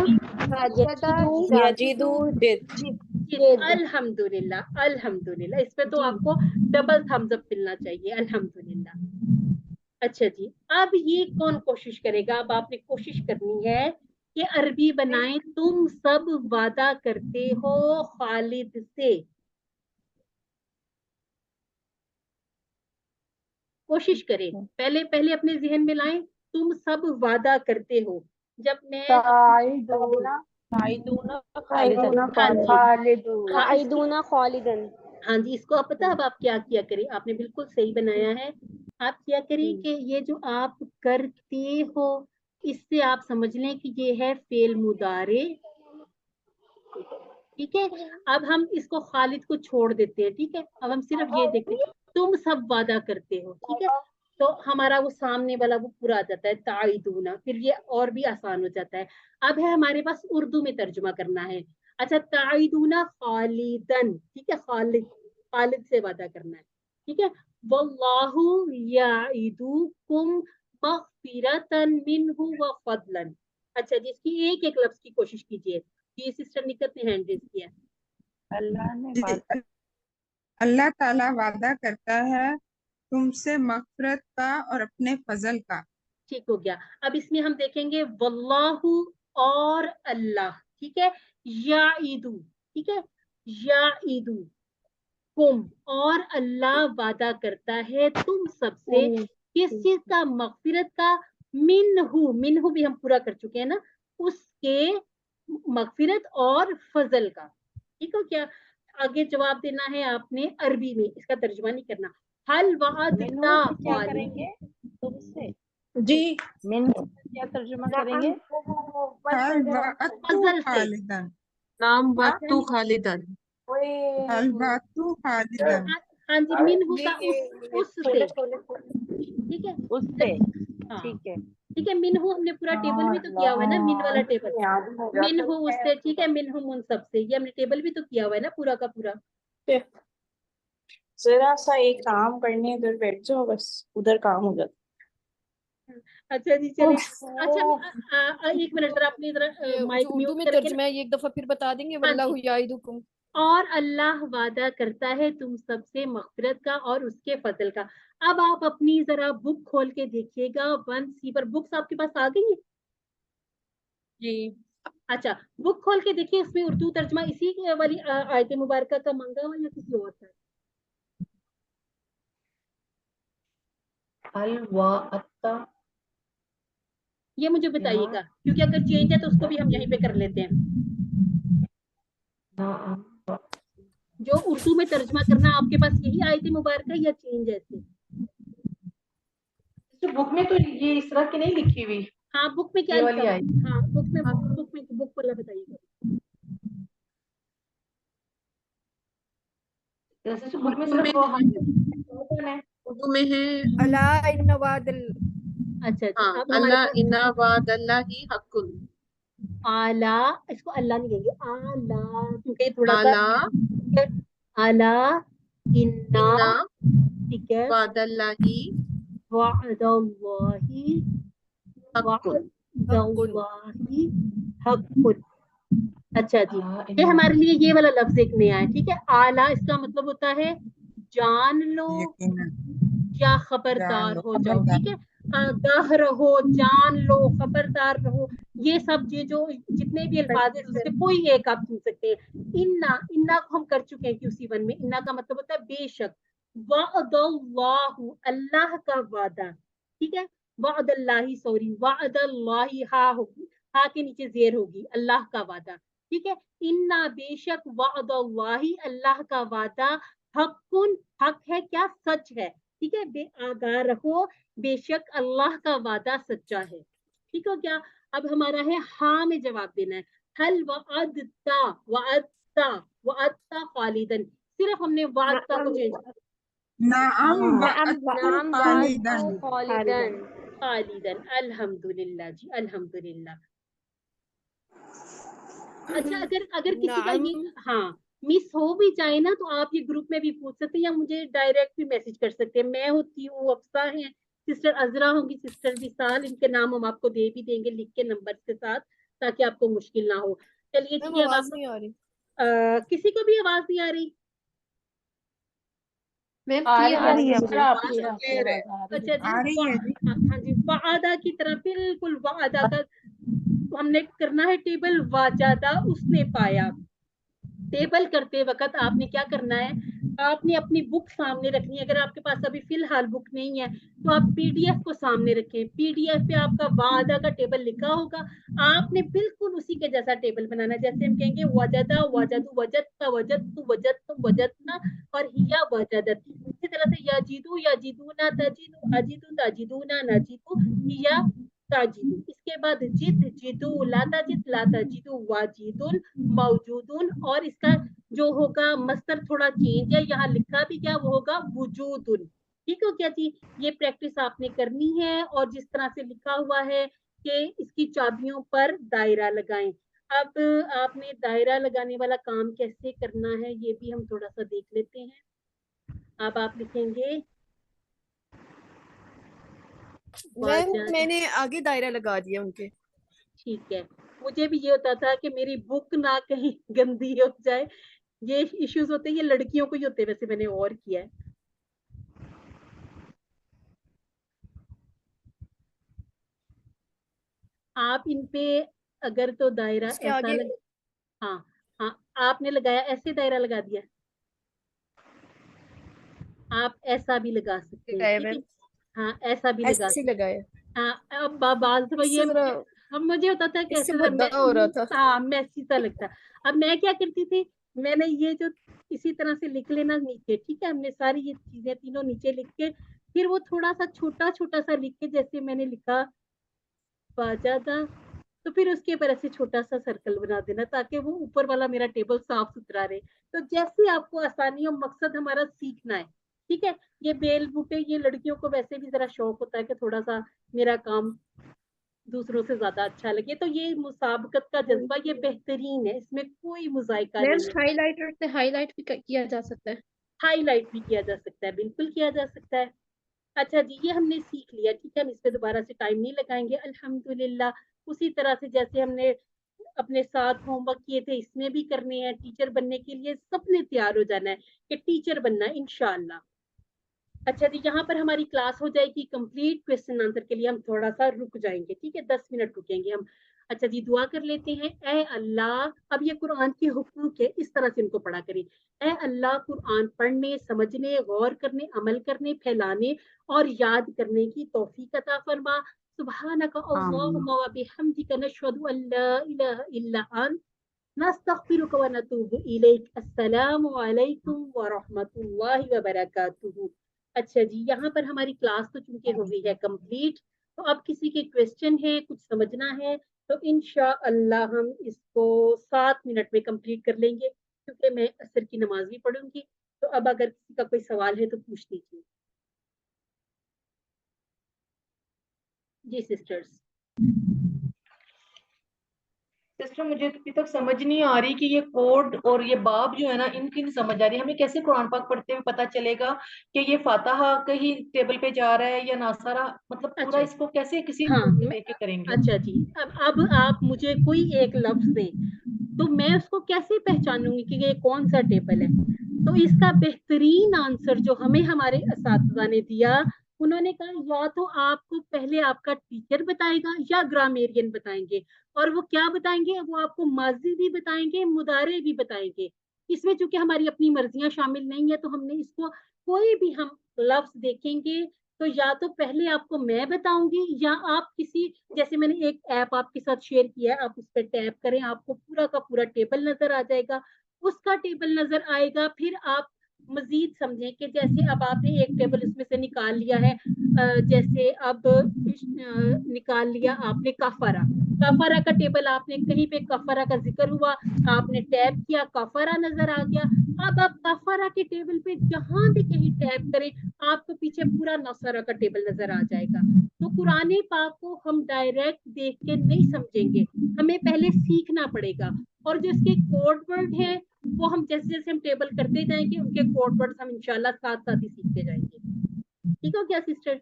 یجدو جد. الحمدللہ الحمدللہ، اس پہ تو آپ کو ڈبل تھمز اپ ملنا چاہیے. الحمدللہ. اچھا جی، اب یہ کون کوشش کرے گا؟ اب آپ نے کوشش کرنی ہے کہ عربی بنائیں. تم سب وعدہ کرتے ہو خالد سے. کوشش کریں، پہلے اپنے ذہن میں لائیں. تم سب وعدہ کرتے ہو. جب میں تعیدون تعیدون خالدن. ہاں جی، اس کو آپ پتا اب آپ کیا کیا کریں. آپ نے بالکل صحیح بنایا ہے. آپ کیا کریں کہ یہ جو آپ کرتے ہو، اس سے آپ سمجھ لیں کہ یہ ہے فعل مضارع. ٹھیک ہے، اب ہم اس کو خالد کو چھوڑ دیتے ہیں. ٹھیک ہے، اب ہم صرف یہ دیکھتے ہیں تم سب وعدہ کرتے ہو. ٹھیک ہے، تو ہمارا وہ سامنے والا وہ پورا آ جاتا ہے تعیدون، پھر یہ اور بھی آسان ہو جاتا ہے. اب ہے ہمارے پاس اردو میں ترجمہ کرنا ہے. اچھا، تعیدون خالدن. ٹھیک ہے، خالد سے وعدہ کرنا ہے. ٹھیک ہے، واللہ یعدکم مغفرۃ منہ وفضلا. اچھا جی، اس کی ایک ایک لفظ کی کوشش کیجیے. یہ سسٹر نکت نے ہینڈ ریز کیا. اللہ تعالیٰ وعدہ کرتا ہے تم سے مغفرت کا اور اپنے فضل کا. ٹھیک ہو گیا. اب اس میں ہم دیکھیں گے واللہ اور اللہ. ٹھیک ہے، یعیدو. ٹھیک ہے، یعیدو کم، اور اللہ وعدہ کرتا ہے تم سب سے کس چیز کا؟ مغفرت کا. منہ بھی ہم پورا کر چکے ہیں نا، اس کے مغفرت اور فضل کا. ٹھیک ہو کیا؟ آگے جواب دینا ہے آپ نے عربی میں، اس کا ترجمہ نہیں کرنا. حل وعدتا تم سے جی من کیا ترجمہ کریں گے؟ حل وعدتو خالدن. نام وعدتو خالدن. حل وعدتو خالدن. ہاں جی، منہ کا اس سے. ٹھیک ہے، اس سے. ہاں ٹھیک ہے. ٹھیک ہے. منہ ہم نے پورا ٹیبل بھی تو کیا ہوا ہے نا، من والا ٹیبل. منہ اس سے. ٹھیک ہے، منہ من سب سے، یہ ہم نے ٹیبل بھی تو کیا ہوا ہے نا پورا کا پورا. ذرا سا ایک کام کرنے ادھر بیٹھ جاؤ، بس ادھر کام ہو جاتا. اچھا جی چلے. اچھا ایک منٹ ذرا اپنی مائک اردو میں میوٹ کر کے. ترجمہ ہے، یہ ایک دفعہ پھر بتا دیں گے. ہاں واللہ جی. یعدکم. اور اللہ وعدہ کرتا ہے تم سب سے مغفرت کا اور اس کے فضل کا. اب آپ اپنی ذرا بک کھول کے دیکھیے گا 1C پر. بکس آپ کے پاس آ گئی ہیں؟ جی اچھا، بک کھول کے دیکھیے، اس میں اردو ترجمہ اسی والی آیت مبارکہ کا مانگا ہوا یا کسی اور کا؟ الوعدہ یہ مجھے بتائیے گا، کیونکہ اگر چینج ہے تو اس کو بھی ہم یہیں پہ کر لیتے ہیں. جو اردو میں ترجمہ کرنا آپ کے پاس یہی آیت مبارکہ یا چینج ہے؟ بک میں تو یہ اس طرح کی نہیں لکھی ہوئی. ہاں، بک میں کیا یہ لکھا والی ہوا؟ آئی. ہاں، بک والا بتائیے گا. جیسے بک میں صرف وہ ہے، اردو میں ہے. الا ان وعد اچھا جی، ہاں، اب ہمارے اللہ پاس انا وعد اللہ حق. آلہ، اس کو اللہ نہیں کہیں گے، آلہ، کیونکہ تھوڑا سا آلہ انا. انا ٹھیک ہے، وعد اللہ وعد اللہ حق. وعد اللہ حق. اچھا جی، یہ ہمارے لیے یہ والا لفظ ایک نیا ہے. ٹھیک ہے، آلہ اس کا مطلب ہوتا ہے جان لو یقیناً یا خبردار جان لو، ہو جاؤ. خبردار. ٹھیک ہے، آگاہ رہو، جان لو، خبردار رہو. ये सब ये जो जितने भी अल्फाज है उससे कोई एक आप चुन सकते हैं। इन्ना, इन्ना को हम कर चुके हैं QC1 में। इन्ना का मतलब होता है बेशक, वअदल्लाहु, अल्लाह का वादा, ठीक है, वअदल्लाही, सॉरी, वअदल्लाही, हा होगी, हा के नीचे जेर होगी, अल्लाह का वादा, ठीक है। इन्ना, बेशक, वअदल्लाही, अल्लाह का वादा, हक्कुन, हक है क्या, सच है, ठीक है, आगाह रखो, बेशक अल्लाह का वादा सच्चा है, ठीक हो क्या। अब हमारा है हाँ में जवाब देना है। हल वअदता, वअदता, वअदता खालिदन, सिर्फ हमने वादता को चेंज किया। नाम नाम खालिदन। खालिदन। खालिदन, अल्हम्दुलिल्लाह जी, अल्हम्दुलिल्लाह। अच्छा, अगर अगर किसी का ये हाँ मिस हो भी जाए ना, तो आप ये ग्रुप में भी पूछ सकते हैं या मुझे डायरेक्ट भी मैसेज कर सकते हैं। मैं होती हूँ, अफसा है, सिस्टर अजरा होंगी, सिस्टर विशाल, इनके नाम हम आपको दे भी देंगे लिख के नंबर के साथ, ताकि आपको मुश्किल ना हो। चलिए ठीक है। आवाज नहीं आ रही। किसी को भी आवाज नहीं आ रही? मैम आ क्लियर रही है, है। आपकी क्लियर है, आवाज आ रही अच्छा है। जी, आ रही है जी। हाँ जी, वादा की तरह, बिल्कुल वादा का हमने करना है टेबल। वाजादा, उसने पाया। टेबल करते वक्त आपने क्या करना है, आपने अपनी बुक सामने रखनी है। अगर आपके पास अभी फिलहाल बुक नहीं है तो आप PDF को सामने रखें। PDF पे आपका वादा का टेबल लिखा होगा, आपने बिल्कुल उसी के जैसा टेबल बनाना है। जैसे हम कहेंगे वजदा, वजदू, वजदता, वजदतु, वजदतु, वजदना, और हिया वजदत। इसी तरह से याजिदू, याजिदूना, तजिदू, अजिदू, तजिदूना, नजिदू, हिया ताजिदू। इसके बाद जिद, जिदू, लाता जिद, लाता जिदू, वाजिदुन, मौजूदुन, और इसका जो होगा मस्तर थोड़ा चेंज है, यहाँ लिखा भी क्या वो होगा, वजूदुन, ठीक हो क्या जी। ये प्रैक्टिस आपने करनी है। और जिस तरह से लिखा हुआ है कि इसकी चाबियों पर दायरा लगाएं। अब आपने दायरा लगाने वाला काम कैसे करना है ये भी हम थोड़ा सा देख लेते हैं। अब आप लिखेंगे मैम मैंने आगे दायरा लगा दिया उनके। ठीक है। मुझे भी ये होता था कि मेरी बुक ना कहीं गंदी हो जाए, ये इश्यूज होते हैं, ये लड़कियों को ही होते हैं, वैसे मैंने और किया है। आप इन पे अगर तो दायरा इसके ऐसा आगे हाँ हाँ, आपने लगाया, ऐसे दायरा लगा दिया, आप ऐसा भी लगा सकते हैं, लगाया ठीक है। मैम, हाँ, ऐसा भी लगा ऐसे सकते लगाया। हैं। हाँ, अब बात तो ये इससे जरा मुझे होता था कि इससे ऐसे भद्दा हो रहा था। हाँ मैसी सा लगता। अब मैं क्या करती थी, मैंने ये जो इसी तरह से लिख लेना नीचे, ठीक है, हमने सारी ये चीजें तीनों नीचे लिख के, फिर वो थोड़ा सा छोटा छोटा सा लिख के, जैसे मैंने लिखा बाजादा, तो फिर उसके ऊपर ऐसे छोटा सा सर्कल बना देना, ताकि वो ऊपर वाला मेरा टेबल साफ सुथरा रहे। तो जैसे आपको आसानी हो, मकसद हमारा सीखना है, ठीक है। ये बेल बूटे, ये लड़कियों को वैसे भी जरा शौक होता है कि थोड़ा सा मेरा काम दूसरों से ज्यादा अच्छा लगे, तो ये मुसाबकत का जज्बा ये बेहतरीन है, इसमें कोई मुजायका मैम नहीं है। हाईलाइटर से हाईलाइट भी किया जा सकता है। हाईलाइट भी किया जा सकता है, बिल्कुल किया जा सकता है। अच्छा जी, ये हमने सीख लिया, ठीक है, हम इस पे दोबारा से टाइम नहीं लगाएंगे अल्हम्दुलिल्लाह। उसी तरह से जैसे हमने अपने साथ होमवर्क किए थे, इसमें भी करने हैं। टीचर बनने के लिए सबने तैयार हो जाना है कि टीचर बनना है इंशाअल्लाह। अच्छा जी, यहाँ पर हमारी क्लास हो जाएगी कंप्लीट। क्वेश्चन आंसर के लिए हम थोड़ा सा रुक जाएंगे, ठीक है, 10 मिनट रुकेंगे हम। अच्छा जी, दुआ कर लेते हैं। ए अल्लाह, अब ये कुरान के हुकूक है, इस तरह से इनको पढ़ा करें। ए अल्लाह, कुरान पढ़ने, समझने, गौर करने, अमल करने, फैलाने और याद करने की तौफीक अता फरमा। सुब्हानक अल्लाहुम्मा व बिहम्दिका नशहदु अल्ला इलाहा इल्ला अंत नस्तगफिरुका व नतूबु इलैक। अस्सलामु अलैकुम व रहमतुल्लाहि व बरकातुहू। अच्छा जी, यहाँ पर हमारी क्लास तो चूंकि हो गई है कंप्लीट, तो अब किसी के क्वेश्चन है, कुछ समझना है, तो इंशाअल्लाह हम इसको 7 मिनट में कंप्लीट कर लेंगे, क्योंकि मैं असर की नमाज भी पढ़ूंगी। तो अब अगर किसी का कोई सवाल है तो पूछ लीजिए जी सिस्टर्स। सिस्टर मुझे तो अभी तक समझ नहीं आ रही कि ये कोड और ये बाब जो है ना, इनकी नहीं समझ आ रही। हमें कैसे कुरान पाक पढ़ते हुए पता चलेगा कि ये फातिहा कहीं टेबल पे जा रहा है या नासारा, मतलब पूरा अच्छा, इसको कैसे किसी हाँ, देख के करेंगे? अच्छा जी, अब आप मुझे कोई एक लफ्ज दें, तो मैं उसको कैसे पहचानूंगी कि ये कौन सा टेबल है। तो इसका बेहतरीन आंसर जो हमें हमारे असातिज़ा ने दिया, उन्होंने कहा या तो आपको पहले आपका टीचर बताएगा या ग्रामेरियन बताएंगे, और वो क्या बताएंगे, वो आपको माजी भी बताएंगे, मुदारे भी बताएंगे। इसमें चूंकि हमारी अपनी मर्जियां शामिल नहीं है, तो हमने इसको कोई भी हम लफ्ज देखेंगे तो या तो पहले आपको मैं बताऊंगी, या आप किसी, जैसे मैंने एक ऐप आपके साथ शेयर किया है, आप उस पर टैप करें, आपको पूरा का पूरा टेबल नजर आ जाएगा, उसका टेबल नजर आएगा। फिर आप मजीद समझें कि जैसे अब आपने एक टेबल इसमें से निकाल लिया है, जैसे अब निकाल लिया आपने कफरा, कफरा का टेबल, आपने कहीं पे कफरा का जिक्र हुआ, आपने टैप किया, कफरा नजर आ गया। अब आप कफरा के टेबल पे जहां भी कहीं टैप करें, आपको पीछे पूरा नौसरा का टेबल नजर आ जाएगा। तो कुरान पाक को हम डायरेक्ट देख के नहीं समझेंगे, हमें पहले सीखना पड़ेगा। और जो इसके कोड वर्ड है वो हम जैसे जैसे हम टेबल करते जाएंगे, उनके कोड वर्ड्स हम इंशाल्लाह साथ साथ ही सीखते जाएंगे। ठीक हो क्या सिस्टर?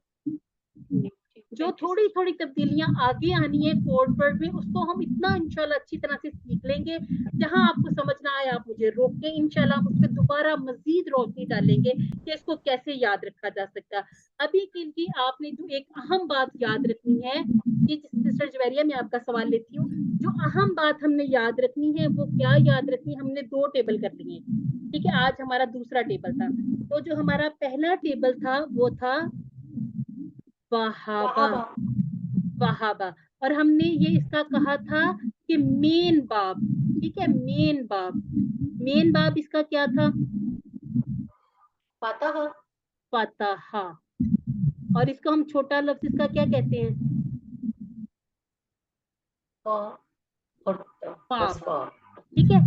जो थोड़ी थोड़ी तब्दीलियां आगे आनी है कोड वर्ड में, उसको हम इतना इंशाल्लाह अच्छी तरह से सीख लेंगे। जहां आपको समझ ना आए आप मुझे रोक के, इंशाल्लाह हम उस पर दोबारा मजीद रोशनी डालेंगे कि इसको कैसे याद रखा जा सकता है। अभी के लिए आपने जो एक अहम बात याद रखनी है, ये सिस्टर जवेरिया मैं आपका सवाल लेती हूँ, जो अहम बात हमने याद रखनी है वो क्या याद रखनी है? हमने 2 टेबल कर लिए, ठीक है, आज हमारा दूसरा टेबल था। तो जो हमारा पहला टेबल था वो था वहाबा, वहाबा, और हमने ये इसका कहा था कि मेन बाब, ठीक है, मेन बाब, मेन बाब इसका क्या था? फातहा, फातहा, और इसको हम छोटा लफ्ज इसका क्या कहते हैं? ठीक है।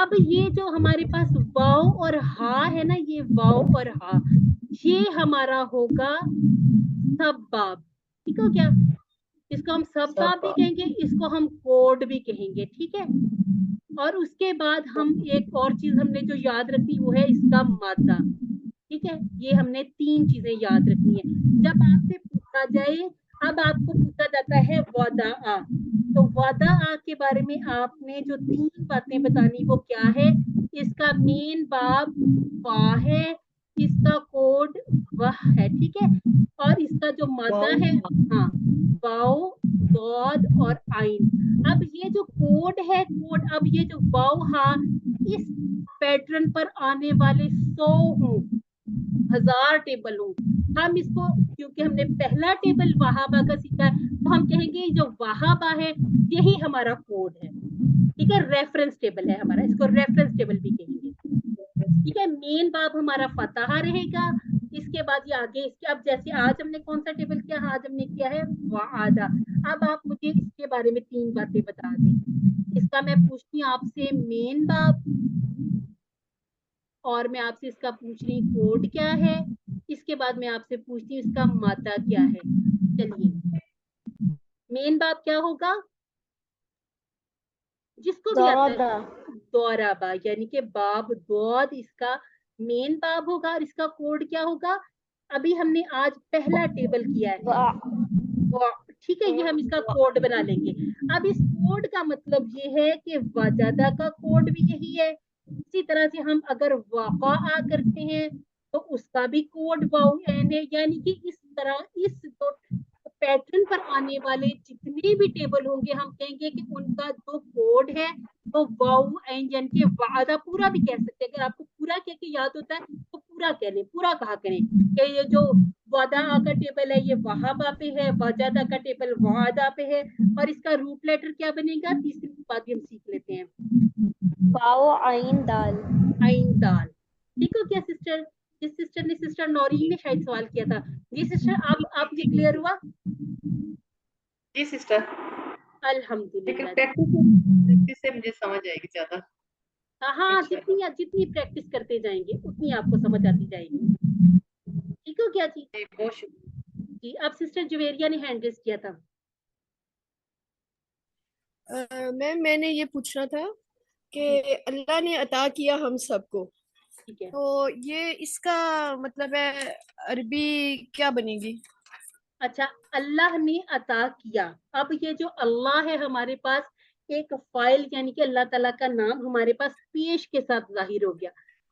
अब ये जो हमारे पास वाव और हा है ना, ये वाव और हा, ये हमारा होगा सब बाब। ठीक हो क्या? इसको हम सब बाब भी कहेंगे, इसको हम कोड भी कहेंगे, ठीक है। और उसके बाद हम एक और चीज हमने जो याद रखनी वो है इसका मादा, ठीक है। ये हमने 3 चीजें याद रखनी है। जब आपसे पूछा जाए, अब आपको पूछा जाता है वदा, तो वदा के बारे में आपने जो 3 बातें बतानी वो क्या है? इसका मेन बाब वा है, इसका कोड वह है, ठीक है, और इसका जो मादा है हाँ वाओ, दौद और आइन। अब ये जो कोड है, कोड, अब ये जो वाओ हा, इस पैटर्न पर आने वाले 100 हूँ, 1000 टेबल हूँ, हम इसको, क्योंकि हमने पहला टेबल वहाबा का सीखा है, तो हम कहेंगे जो वहाबा है यही हमारा कोड है, ठीक है, रेफरेंस टेबल है हमारा, इसको रेफरेंस टेबल भी कहेंगे, ठीक है। मेन बाब हमारा फतहा रहेगा, इसके बाद ये आगे इसके, अब जैसे आज हमने कौन सा टेबल किया? आज हमने किया है वादा। अब आप मुझे इसके बारे में 3 बातें बता दें। इसका मैं पूछती हूँ आपसे मेन बाब, और मैं आपसे इसका पूछ रही कोड क्या है, इसके बाद मैं आपसे पूछती हूँ इसका मादा क्या है। चलिए, मेन बाब क्या होगा? जिसको भी आता है दौराबा, यानी कि बाब दौद इसका मेन बाब होगा, और इसका कोड क्या होगा? अभी हमने आज पहला टेबल किया है, ठीक है, ये हम इसका कोड बना लेंगे। अब इस कोड का मतलब ये है कि वजदा का कोड भी यही है। इसी तरह से हम अगर वाक़ा करते हैं तो उसका भी कोड वाउ एन है, यानी कि इस तरह इस जो पैटर्न पर आने वाले जितने भी टेबल होंगे, हम कहेंगे कि उनका जो कोड है वो वाउ एन, यानी कि वादा पूरा भी कह सकते हैं। अगर आपको पूरा कह के याद होता है तो पूरा कह लें, पूरा कहा करें कि ये जो वादा का टेबल है ये वहाबा पे है, वजदा का टेबल वादा पे है, और इसका रूट लेटर क्या बनेगा? तीसरी बात भी हम सीख लेते हैं, वाओ आइन दाल, आइन दाल। ठीक हो क्या सिस्टर? जिस सिस्टर ने, सिस्टर नौरीन ने शायद सवाल किया था, जी सिस्टर आप ये क्लियर हुआ? जी सिस्टर, अल्हम्दुलिल्लाह, प्रैक्टिस से मुझे समझ आएगी ज्यादा। हाँ, जितनी प्रैक्टिस करते जाएंगे उतनी आपको समझ आती जाएगी। ठीक हो क्या जी? बहुत शुक्रिया जी। अब सिस्टर जुवेरिया ने हैंड रेज किया था। मैम मैंने ये पूछना था कि अल्लाह ने अता किया हम सबको, ठीक है, तो ये इसका मतलब है अरबी क्या बनेगी? अच्छा, अल्लाह ने अता किया। अब ये जो अल्लाह है हमारे पास एक फाइल, यानी कि अल्लाह ताला का नाम हमारे पास पेश के साथ जाहिर हो गया।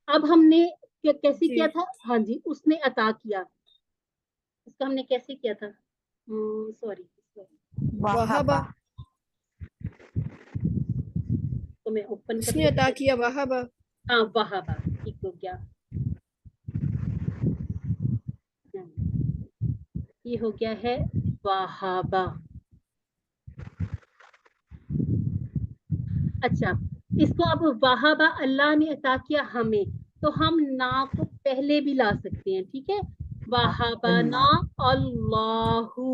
अब हमने कैसे किया था? हाँ जी, उसने अता किया, इसको हमने कैसे किया था? सॉरी वहाबा, तो मैं ओपन कर उसने अता लेती किया वहाबा। हूँ। हाँ वहाबा, ठीक हो गया। ये हो गया है वहाबा। अच्छा, इसको अब वहाबा अल्लाह ने अता किया हमें, तो हम ना को पहले भी ला सकते हैं, ठीक है। वहाबना अल्लाहु,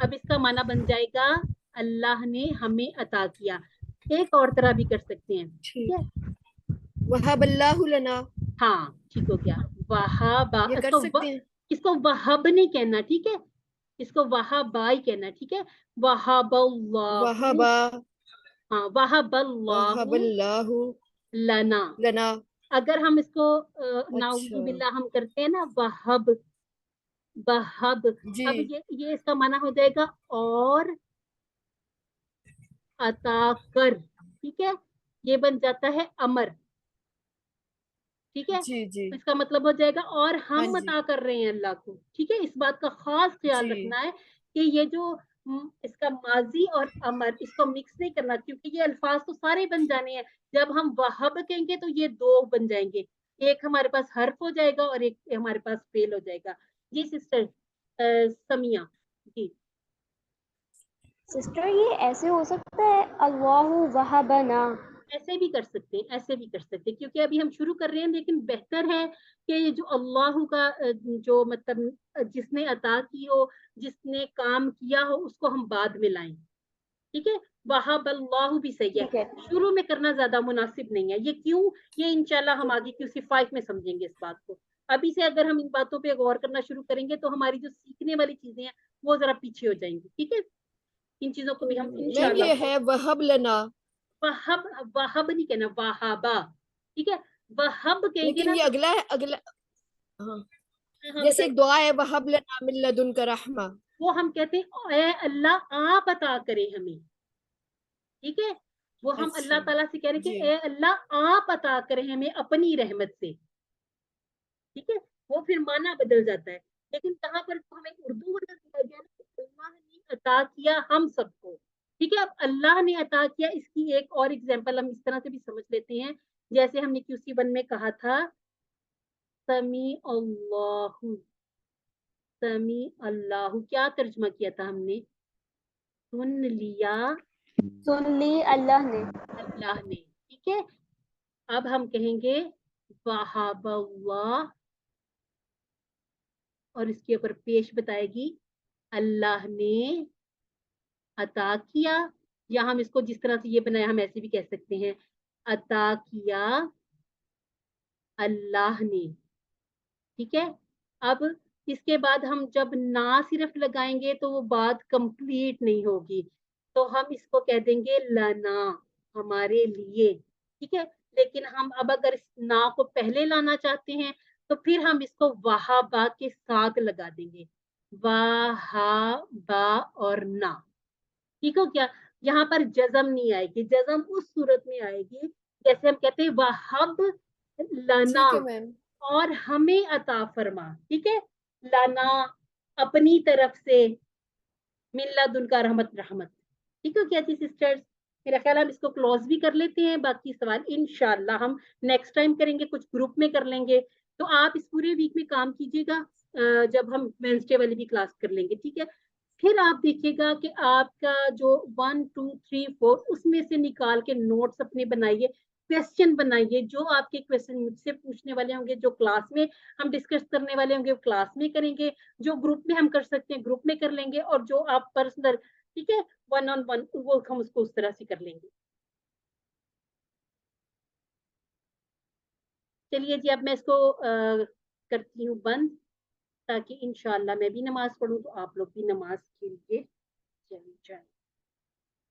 अब इसका माना बन जाएगा अल्लाह ने हमें अता किया। एक और तरह भी कर सकते हैं, ठीक है। वहाबल्लाहु लना, हाँ ठीक हो गया। वहाबा, ये कर सकते हैं। इसको वहाब नहीं कहना, ठीक है, इसको वहाबा ही कहना, ठीक है। वहाबल्लाहु, वहाबा, हाँ वहाबल्लाहु वहाबल्लाहु लना। लना। अगर हम इसको अच्छा नाउजुबिल्लाह हम करते हैं ना, वहब वहब, जी, अब ये इसका माना हो जाएगा और अता कर, ठीक है। ये बन जाता है अमर, ठीक है। जी जी, इसका मतलब हो जाएगा और हाँ हम जी, अता कर रहे हैं अल्लाह को, ठीक है। इस बात का खास ख्याल जी रखना है कि ये जो इसका माजी और अमर, इसको मिक्स नहीं करना, क्योंकि ये अल्फाज तो सारे बन जाने हैं। जब हम वहब कहेंगे तो ये दो बन जाएंगे, एक हमारे पास हर्फ हो जाएगा और एक हमारे पास फेल हो जाएगा। जी सिस्टर समिया जी। सिस्टर ये ऐसे हो सकता है अल्लाहु वहबना? ऐसे भी कर सकते हैं, ऐसे भी कर सकते हैं, क्योंकि अभी हम शुरू कर रहे हैं, लेकिन बेहतर है कि ये जो अल्लाह का जो मतलब जिसने अता की हो, जिसने काम किया हो, उसको हम बाद में लाएं, ठीक है। वहाब अल्लाह भी सही है, ठीक है, शुरू में करना ज्यादा मुनासिब नहीं है। ये क्यों, ये इंशाल्लाह हम आगे QC 5 में समझेंगे इस बात को। अभी से अगर हम इन बातों पे गौर करना शुरू करेंगे तो हमारी जो सीखने वाली चीजें हैं वो जरा पीछे हो जाएंगी, ठीक है। इन चीजों को भी हम मैम, इंशाल्लाह, ये है वहब लना, वहब, वहब नहीं कहना, वहाबा, ठीक है। वहब कहेंगे लेकिन ना ये तो अगला है, अगला। हाँ, हम जैसे बताइए, एक दुआ है वहब लना मिन लदुनका रहमा। वो हम कहते हैं ऐ अल्लाह आप अता करें हमें, ठीक है। वो हम अच्छा अल्लाह ताला से कह रहे हैं जी, कि ऐ अल्लाह आप अता करें हमें अपनी रहमत से, ठीक है। वो फिर माना बदल जाता है, लेकिन कहाँ पर तो हमें उर्दू में दिया गया ना कि अल्लाह ने अता किया हम सबको, ठीक है। अब अल्लाह ने अता किया, इसकी एक और एग्जांपल हम इस तरह से भी समझ लेते हैं, जैसे हमने QC 1 में कहा था, समी अल्लाहु, समी अल्लाहु क्या तर्जमा किया था हमने? सुन लिया सुन ली अल्लाह ने। अल्लाह ने, ठीक है। अब हम कहेंगे वहाबल्लाह, और इसके ऊपर पेश बताएगी अल्लाह ने अता किया, या हम इसको जिस तरह से ये बनाया हम ऐसे भी कह सकते हैं, अता किया अल्लाह ने, ठीक है। अब इसके बाद हम जब ना सिर्फ लगाएंगे तो वो बात कंप्लीट नहीं होगी, तो हम इसको कह देंगे लना, हमारे लिए, ठीक है। लेकिन हम अब अगर इस ना को पहले लाना चाहते हैं तो फिर हम इसको वहाबा के साथ लगा देंगे, वहाबा और ना, ठीक हो क्या। यहाँ पर जजम नहीं आएगी, जजम उस सूरत में आएगी जैसे हम कहते हैं वहब लना, ठीक है मैम। और हमें अता फरमा, ठीक है। लाना अपनी तरफ से, मिल्लत उनका रहमत रहमत, ठीक है क्या जी सिस्टर्स। मेरा ख्याल हम इसको क्लोज भी कर लेते हैं, बाकी सवाल इंशाल्लाह हम नेक्स्ट टाइम करेंगे, कुछ ग्रुप में कर लेंगे। तो आप इस पूरे वीक में काम कीजिएगा, जब हम वेंसडे वाली भी क्लास कर लेंगे, ठीक है। फिर आप देखिएगा कि आपका जो 1 2 3 4 उसमें से निकाल के नोट्स अपने बनाइए, क्वेश्चन बनाइए, जो आपके क्वेश्चन मुझसे पूछने वाले होंगे, जो क्लास में हम डिस्कस करने वाले होंगे वो क्लास में करेंगे, जो ग्रुप में हम कर सकते हैं ग्रुप में कर लेंगे, और जो आप पर्सनल, ठीक है, 1 on 1 वो हम उसको उस तरह से कर लेंगे। चलिए जी, अब मैं इसको करती हूँ बंद, ताकि इंशाल्लाह मैं भी नमाज पढ़ूं तो आप लोग भी नमाज के लिए चले जाएं,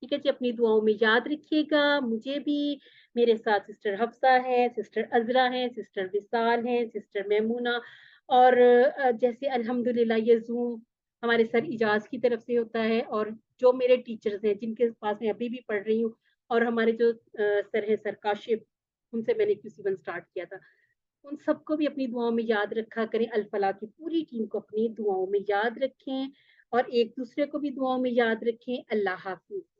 ठीक है जी। अपनी दुआओं में याद रखिएगा मुझे भी, मेरे साथ सिस्टर हफ्सा है, सिस्टर अजरा है, सिस्टर विसाल है, सिस्टर मैमूना, और जैसे अल्हम्दुलिल्लाह ये जूम हमारे सर इजाज की तरफ से होता है, और जो मेरे टीचर्स हैं जिनके पास मैं अभी भी पढ़ रही हूँ, और हमारे जो सर है सर काशिफ, उनसे मैंने QC 1 स्टार्ट किया था। उन सबको भी अपनी दुआओं में याद रखा करें, अल-फलाह की पूरी टीम को अपनी दुआओं में याद रखें और एक दूसरे को भी दुआओं में याद रखें। अल्लाह हाफिज।